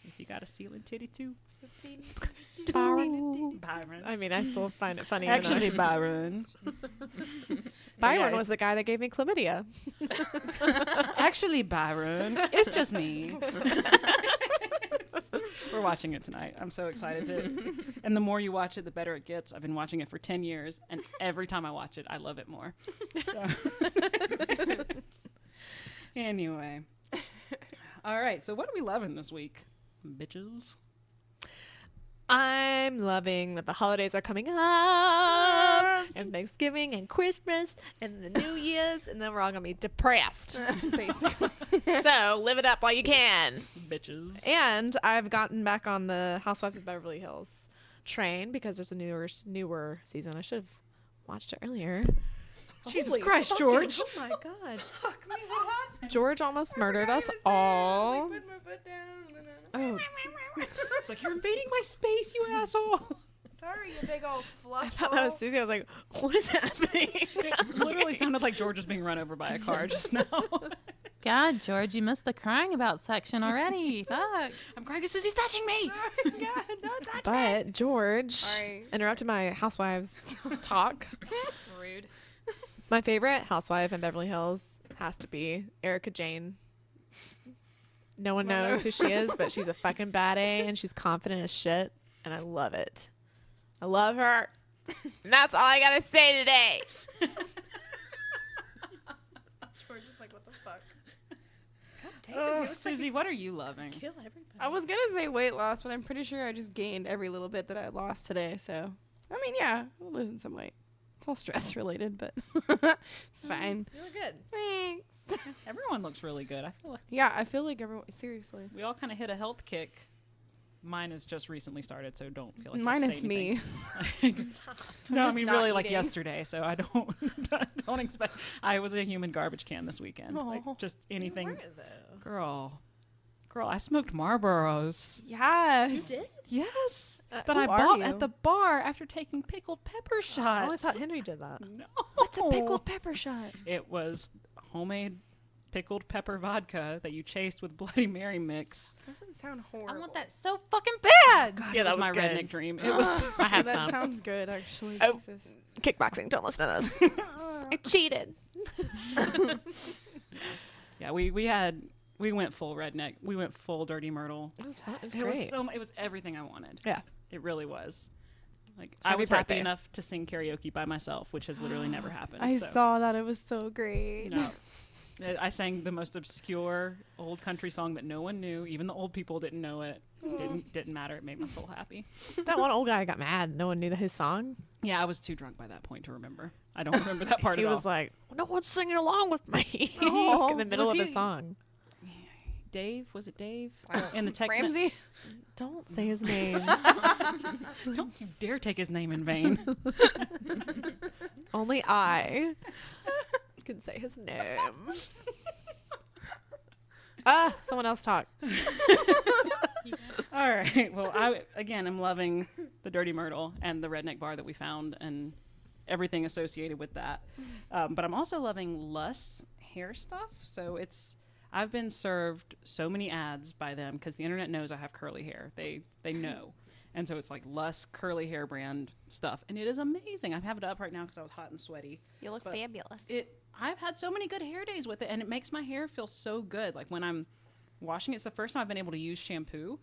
[SPEAKER 2] if you got a ceiling titty too.
[SPEAKER 1] Byron.
[SPEAKER 2] Byron.
[SPEAKER 1] I mean, I still find it funny. even though-
[SPEAKER 2] Actually, Byron.
[SPEAKER 1] Byron
[SPEAKER 2] yeah,
[SPEAKER 1] was the guy that gave me chlamydia.
[SPEAKER 2] Actually, Byron. It's just me. We're watching it tonight. I'm so excited to. And the more you watch it, the better it gets. I've been watching it for 10 years, and every time I watch it, I love it more. So. Anyway. All right. So what are we loving this week, bitches?
[SPEAKER 1] I'm loving that the holidays are coming up, and Thanksgiving and Christmas and the New Year's, and then we're all gonna be depressed.
[SPEAKER 3] Basically.
[SPEAKER 1] So live it up while you can.
[SPEAKER 2] Bitches.
[SPEAKER 1] And I've gotten back on the Housewives of Beverly Hills train because there's a newer season. I should have watched it earlier.
[SPEAKER 2] Jesus
[SPEAKER 1] Holy
[SPEAKER 2] Christ,
[SPEAKER 1] fucking-
[SPEAKER 2] George.
[SPEAKER 1] Oh my God.
[SPEAKER 2] Fuck me, what happened?
[SPEAKER 1] George almost murdered us all. Oh,
[SPEAKER 2] It's like, you're invading my space, you asshole.
[SPEAKER 3] Sorry, you big old fluff.
[SPEAKER 1] I thought that was Susie. I was like, what is happening?
[SPEAKER 2] It literally sounded like George was being run over by a car just now.
[SPEAKER 4] God, George, you missed the crying about section already. Fuck.
[SPEAKER 2] I'm crying because Susie's touching me.
[SPEAKER 3] God, don't touch me.
[SPEAKER 1] But George
[SPEAKER 3] Sorry.
[SPEAKER 1] interrupted my housewives talk.
[SPEAKER 4] Rude.
[SPEAKER 1] My favorite housewife in Beverly Hills has to be Erica Jane. No one knows who she is, but she's a fucking baddie and she's confident as shit. And I love it. I love her. And that's all I gotta say today.
[SPEAKER 3] George is like, what the fuck?
[SPEAKER 2] Oh, Susie, what are you loving?
[SPEAKER 1] Kill everybody.
[SPEAKER 3] I was gonna say weight loss, but I'm pretty sure I just gained every little bit that I lost today. So, I mean, yeah, I'm losing some weight. It's all stress related, but it's fine.
[SPEAKER 1] You look good.
[SPEAKER 3] Thanks.
[SPEAKER 2] Everyone looks really good. I feel like
[SPEAKER 3] Yeah, I feel like everyone. Seriously.
[SPEAKER 2] we all kind of hit a health kick. Mine has just recently started, so don't feel like you have to
[SPEAKER 3] Minus
[SPEAKER 2] say
[SPEAKER 3] me.
[SPEAKER 2] anything. No, I
[SPEAKER 3] just
[SPEAKER 2] mean
[SPEAKER 3] not
[SPEAKER 2] really like
[SPEAKER 3] eating.
[SPEAKER 2] yesterday, so I don't don't expect. I was a human garbage can this weekend. Like
[SPEAKER 3] Aw.
[SPEAKER 2] just anything.
[SPEAKER 1] You were, though.
[SPEAKER 2] Girl, I smoked Marlboros.
[SPEAKER 3] Yes.
[SPEAKER 1] You did?
[SPEAKER 2] Yes, that
[SPEAKER 3] who
[SPEAKER 2] I
[SPEAKER 3] are
[SPEAKER 2] bought
[SPEAKER 3] you?
[SPEAKER 2] at the bar after taking pickled pepper shots.
[SPEAKER 1] Oh, I thought Henry did that.
[SPEAKER 2] No,
[SPEAKER 3] What's a pickled pepper shot?
[SPEAKER 2] It was homemade pickled pepper vodka that you chased with Bloody Mary mix.
[SPEAKER 3] Doesn't sound horrible.
[SPEAKER 4] I want that so fucking bad.
[SPEAKER 1] Yeah, that
[SPEAKER 2] was
[SPEAKER 1] was
[SPEAKER 2] my
[SPEAKER 1] good.
[SPEAKER 2] redneck dream. It was. I had
[SPEAKER 3] that
[SPEAKER 2] some.
[SPEAKER 3] sounds good, actually.
[SPEAKER 1] Oh.
[SPEAKER 3] Jesus.
[SPEAKER 1] Kickboxing. Don't listen to this. I cheated.
[SPEAKER 2] Yeah, we went full redneck. We went full Dirty Myrtle.
[SPEAKER 1] It was fun. It was
[SPEAKER 2] It
[SPEAKER 1] great.
[SPEAKER 2] was it was everything I wanted.
[SPEAKER 1] Yeah.
[SPEAKER 2] It really was. Like I
[SPEAKER 1] Happy
[SPEAKER 2] was
[SPEAKER 1] birthday.
[SPEAKER 2] happy enough to sing karaoke by myself, which has literally never happened.
[SPEAKER 3] I
[SPEAKER 2] so,
[SPEAKER 3] saw that. It was so great.
[SPEAKER 2] No. I sang the most obscure old country song that no one knew. Even the old people didn't know it. Didn't matter. It made my soul happy.
[SPEAKER 1] That one old guy got mad. No one knew his song.
[SPEAKER 2] Yeah, I was too drunk by that point to remember. I don't remember that part
[SPEAKER 1] He
[SPEAKER 2] at
[SPEAKER 1] was
[SPEAKER 2] all.
[SPEAKER 1] like, no one's singing along with me.
[SPEAKER 3] Oh,
[SPEAKER 1] in the middle
[SPEAKER 2] was
[SPEAKER 1] of
[SPEAKER 2] he-
[SPEAKER 1] his song.
[SPEAKER 2] Dave, was it Dave? In the tech
[SPEAKER 3] Ramsey?
[SPEAKER 1] Don't say his name.
[SPEAKER 2] Don't you dare take his name in vain.
[SPEAKER 1] Only I can say his name. Someone else talk.
[SPEAKER 2] All right. Well, I am loving the Dirty Myrtle and the redneck bar that we found and everything associated with that. But I'm also loving Luss hair stuff. So I've been served so many ads by them because the internet knows I have curly hair. They know. And so it's like Luss curly hair brand stuff. And it is amazing. I have it up right now because I was hot and sweaty.
[SPEAKER 3] You look
[SPEAKER 2] But
[SPEAKER 3] fabulous.
[SPEAKER 2] I've had so many good hair days with it, and it makes my hair feel so good. Like when I'm washing, it's the first time I've been able to use shampoo,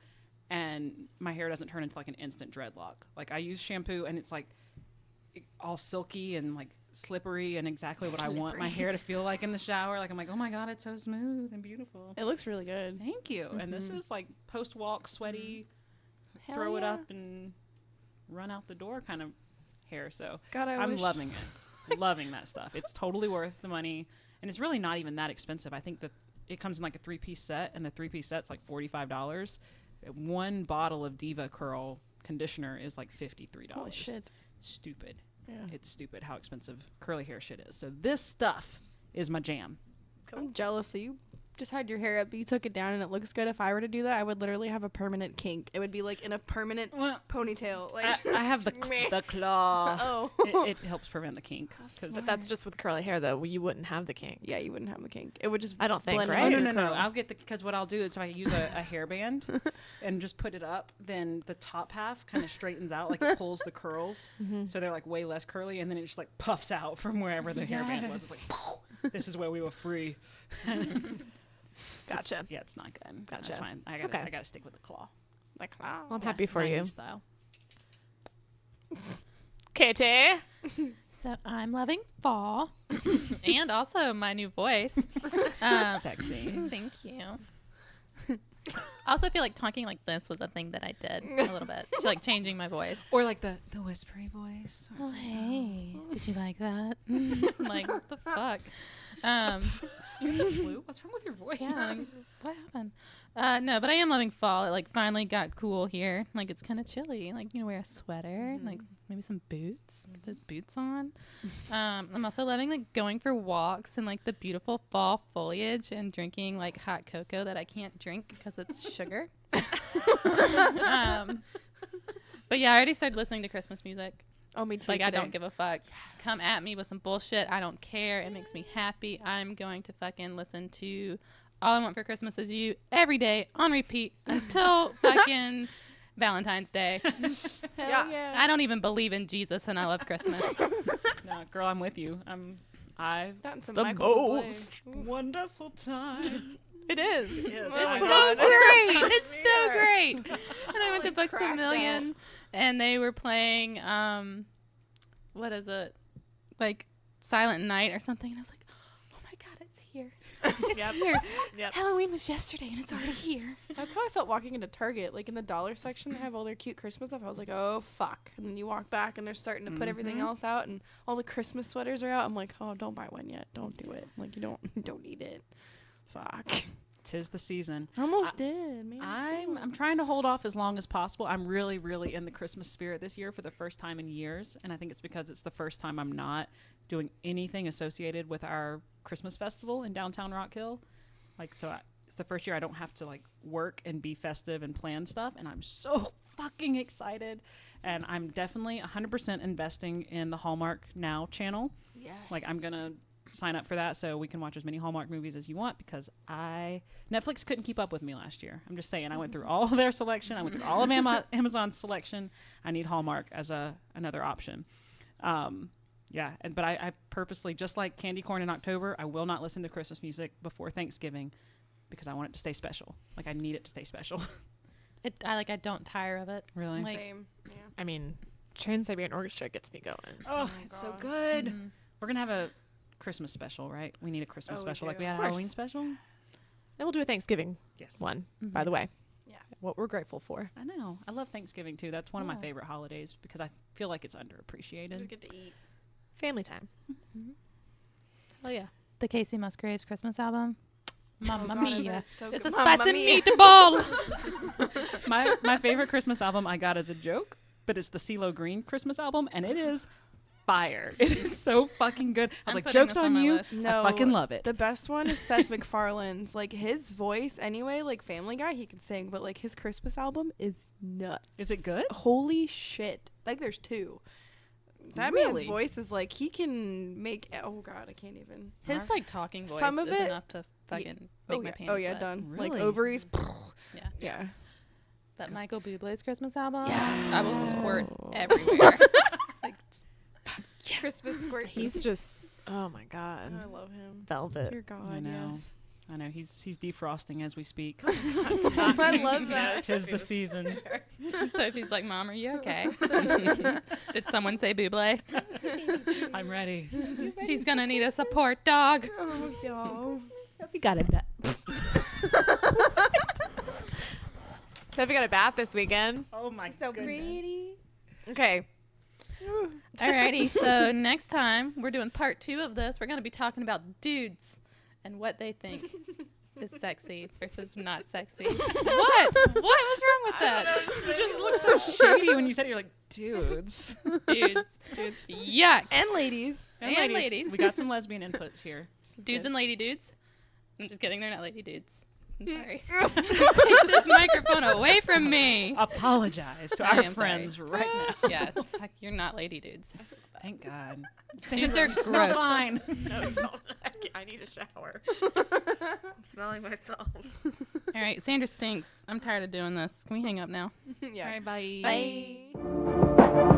[SPEAKER 2] and my hair doesn't turn into like an instant dreadlock. Like I use shampoo, and it's like all silky and like slippery, and exactly what I want my hair to feel like in the shower. Like I'm like, oh my god, it's so smooth and beautiful.
[SPEAKER 3] It looks really good.
[SPEAKER 2] Thank you. And this is like post walk, sweaty,
[SPEAKER 3] Hell
[SPEAKER 2] throw it
[SPEAKER 3] yeah.
[SPEAKER 2] up and run out the door kind of hair. So
[SPEAKER 3] God, I
[SPEAKER 2] I'm
[SPEAKER 3] wish.
[SPEAKER 2] loving it. Loving that stuff. It's totally worth the money, and it's really not even that expensive. I think that it comes in like a 3-piece set, and the 3-piece set's like $45. One bottle of Diva Curl conditioner is like $53.
[SPEAKER 3] Holy shit.
[SPEAKER 2] Stupid.
[SPEAKER 3] Yeah.
[SPEAKER 2] It's stupid how expensive curly hair shit is. So this stuff is my jam.
[SPEAKER 3] I'm jealous that you just had your hair up, but you took it down and it looks good. If I were to do that, I would literally have a permanent kink. It would be like in a permanent
[SPEAKER 2] Well,
[SPEAKER 3] ponytail. Like
[SPEAKER 2] I have the claw.
[SPEAKER 3] Oh.
[SPEAKER 2] It helps prevent the kink. 'cause-
[SPEAKER 1] But that's just with curly hair, though. You wouldn't have the kink.
[SPEAKER 3] Yeah, you wouldn't have the kink. It would just
[SPEAKER 1] I don't think,
[SPEAKER 3] blend
[SPEAKER 1] right?
[SPEAKER 3] in
[SPEAKER 2] Oh,
[SPEAKER 3] with
[SPEAKER 2] no,
[SPEAKER 3] your
[SPEAKER 2] no, no.
[SPEAKER 3] curl.
[SPEAKER 2] I'll get because what I'll do is if I use a hairband and just put it up, then the top half kind of straightens out, like it pulls the curls. So they're like way less curly, and then it just like puffs out from wherever the hairband was. It's like, this is where we were free.
[SPEAKER 1] Gotcha.
[SPEAKER 2] Yeah, it's not good.
[SPEAKER 1] Gotcha.
[SPEAKER 2] That's fine. I gotta stick with the claw.
[SPEAKER 3] Like, wow.
[SPEAKER 1] I'm happy for you.
[SPEAKER 2] 90s style.
[SPEAKER 1] Katie.
[SPEAKER 4] So I'm loving fall and also my new voice.
[SPEAKER 2] Sexy.
[SPEAKER 4] Thank you. I also feel like talking like this was a thing that I did a little bit. Like changing my voice.
[SPEAKER 2] Or like the whispery voice.
[SPEAKER 4] Oh, hey. Did you like that? Like, what the fuck?
[SPEAKER 2] Do you have the flu? What's wrong with your voice?
[SPEAKER 4] Yeah, like, what happened? No, but I am loving fall. It like finally got cool here. Like it's kind of chilly. Like wear a sweater, like maybe some boots. Get those boots on. I'm also loving like going for walks and like the beautiful fall foliage and drinking like hot cocoa that I can't drink because it's sugar. But yeah, I already started listening to Christmas music.
[SPEAKER 3] Oh, me too.
[SPEAKER 4] Like
[SPEAKER 3] today.
[SPEAKER 4] I don't give a fuck. Come at me with some bullshit. I don't care. It makes me happy. I'm going to fucking listen to All I Want for Christmas Is You every day on repeat until fucking Valentine's Day.
[SPEAKER 3] Yeah.
[SPEAKER 4] I don't even believe in Jesus and I love Christmas.
[SPEAKER 2] No, girl, I'm with you. I've
[SPEAKER 3] That's
[SPEAKER 1] the most
[SPEAKER 2] wonderful time.
[SPEAKER 1] It is.
[SPEAKER 2] Yes,
[SPEAKER 3] Oh my
[SPEAKER 4] So
[SPEAKER 3] God.
[SPEAKER 4] great. It's so great. And I went to
[SPEAKER 3] Like
[SPEAKER 4] Books a
[SPEAKER 3] cracked
[SPEAKER 4] Million and they were playing what is it? Like Silent Night or something, and I was like, oh my God, it's here. It's here.
[SPEAKER 1] Yep.
[SPEAKER 4] Halloween was yesterday and it's already here.
[SPEAKER 3] That's how I felt walking into Target. Like in the dollar section, they have all their cute Christmas stuff. I was like, oh, fuck. And then you walk back and they're starting to put everything else out and all the Christmas sweaters are out. I'm like, oh, don't buy one yet. Don't do it. Like, you don't need it. Fuck.
[SPEAKER 2] 'Tis the season.
[SPEAKER 3] I almost did, man.
[SPEAKER 2] I'm trying to hold off as long as possible. I'm really, really in the Christmas spirit this year for the first time in years. And I think it's because it's the first time I'm not doing anything associated with our Christmas festival in downtown Rock Hill. Like, so it's the first year I don't have to like work and be festive and plan stuff. And I'm so fucking excited. And I'm definitely 100% investing in the Hallmark Now channel.
[SPEAKER 3] Yes.
[SPEAKER 2] Like, I'm going to sign up for that so we can watch as many Hallmark movies as you want because Netflix couldn't keep up with me last year. I'm just saying, I went through all of their selection. I went through all of Amazon's selection. I need Hallmark as another option. But I purposely, just like candy corn in October, I will not listen to Christmas music before Thanksgiving because I want it to stay special. Like, I need it to stay special.
[SPEAKER 4] I don't tire of it.
[SPEAKER 2] Really?
[SPEAKER 4] Like,
[SPEAKER 3] Same. Yeah.
[SPEAKER 1] I mean, Trans-Siberian Orchestra gets me going.
[SPEAKER 2] Oh,
[SPEAKER 3] my
[SPEAKER 2] it's so
[SPEAKER 3] God.
[SPEAKER 2] good.
[SPEAKER 4] Mhm.
[SPEAKER 2] We're going to have a Christmas special, right? We need a Christmas
[SPEAKER 3] Oh, we
[SPEAKER 2] special
[SPEAKER 3] do.
[SPEAKER 2] like we had a
[SPEAKER 1] Of course.
[SPEAKER 2] Halloween special.
[SPEAKER 1] And we'll do a Thanksgiving
[SPEAKER 2] Yes.
[SPEAKER 1] one, by the way.
[SPEAKER 3] Yeah.
[SPEAKER 1] What we're grateful for.
[SPEAKER 2] I know. I love Thanksgiving too. That's one of my
[SPEAKER 4] Yeah.
[SPEAKER 2] favorite holidays because I feel like it's
[SPEAKER 3] Just
[SPEAKER 2] underappreciated.
[SPEAKER 3] get to eat.
[SPEAKER 1] Family time.
[SPEAKER 4] Oh yeah. The Casey Musgraves Christmas album. Mamma
[SPEAKER 3] God, I bet
[SPEAKER 4] mia.
[SPEAKER 3] it's so
[SPEAKER 4] It's
[SPEAKER 3] good.
[SPEAKER 4] a
[SPEAKER 3] Mamma
[SPEAKER 4] spicy
[SPEAKER 3] mia.
[SPEAKER 4] meatball.
[SPEAKER 2] My favorite Christmas album I got as a joke, but it's the CeeLo Green Christmas album, and it is fire. It is so fucking good. I was
[SPEAKER 4] I'm
[SPEAKER 2] like,
[SPEAKER 4] putting
[SPEAKER 2] joke's
[SPEAKER 4] this on
[SPEAKER 2] on
[SPEAKER 4] my
[SPEAKER 2] you.
[SPEAKER 4] list.
[SPEAKER 3] No,
[SPEAKER 2] I fucking love it.
[SPEAKER 3] The best one is Seth MacFarlane's. Like, his voice, anyway, like Family Guy, he can sing, but like his Christmas album is nuts.
[SPEAKER 2] Is it good?
[SPEAKER 3] Holy shit. Like, there's two. That
[SPEAKER 2] Really?
[SPEAKER 3] man's voice is like, he can make, oh God, I can't even.
[SPEAKER 4] His like talking voice
[SPEAKER 3] Some of
[SPEAKER 4] is
[SPEAKER 3] it-
[SPEAKER 4] enough to fucking make my pants
[SPEAKER 3] Oh yeah,
[SPEAKER 4] wet.
[SPEAKER 3] done.
[SPEAKER 2] Really?
[SPEAKER 3] Like ovaries.
[SPEAKER 4] Yeah.
[SPEAKER 3] Yeah.
[SPEAKER 4] That Michael Bublé's Christmas album.
[SPEAKER 3] Yeah.
[SPEAKER 4] I will squirt everywhere. Like, just-
[SPEAKER 3] Christmas squirt.
[SPEAKER 1] He's just, oh my God.
[SPEAKER 3] I love him.
[SPEAKER 1] Velvet.
[SPEAKER 3] Dear God,
[SPEAKER 2] I know.
[SPEAKER 3] yes.
[SPEAKER 2] I know. He's defrosting as we speak.
[SPEAKER 3] I love that.
[SPEAKER 2] Tis the season.
[SPEAKER 4] Sophie's like, Mom, are you okay? Did someone say Bublé?
[SPEAKER 2] I'm ready.
[SPEAKER 4] She's gonna need a support dog.
[SPEAKER 3] Oh, no.
[SPEAKER 1] Sophie got a bath. Sophie got a bath this weekend.
[SPEAKER 2] Oh my
[SPEAKER 3] So pretty.
[SPEAKER 1] Okay.
[SPEAKER 4] Alrighty, so next time we're doing part 2 of this. We're gonna be talking about dudes and what they think is sexy versus not sexy. What? What was wrong with that?
[SPEAKER 2] You just look so shady when you said it. You're like, dudes.
[SPEAKER 4] Dudes. Yuck.
[SPEAKER 3] And ladies.
[SPEAKER 4] And ladies.
[SPEAKER 2] We got some lesbian inputs here.
[SPEAKER 4] Dudes and lady dudes. I'm just kidding. They're not lady dudes. I'm sorry. Take this microphone away from me.
[SPEAKER 2] Apologize to
[SPEAKER 4] I
[SPEAKER 2] our
[SPEAKER 4] am
[SPEAKER 2] friends right now.
[SPEAKER 4] Yeah, fuck, you're not lady dudes.
[SPEAKER 2] Thank God.
[SPEAKER 4] Dudes are
[SPEAKER 2] You smell
[SPEAKER 4] gross.
[SPEAKER 2] fine.
[SPEAKER 1] No, don't. I need a shower. I'm smelling myself.
[SPEAKER 4] All right, Sandra stinks. I'm tired of doing this. Can we hang up now?
[SPEAKER 3] Yeah.
[SPEAKER 2] All right, bye.
[SPEAKER 3] Bye.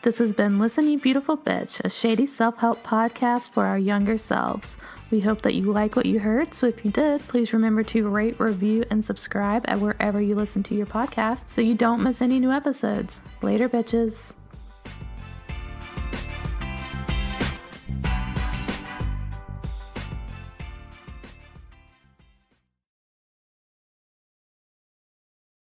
[SPEAKER 5] This has been Listen You Beautiful Bitch, a shady self-help podcast for our younger selves. We hope that you like what you heard, so if you did, please remember to rate, review, and subscribe at wherever you listen to your podcast so you don't miss any new episodes. Later, bitches.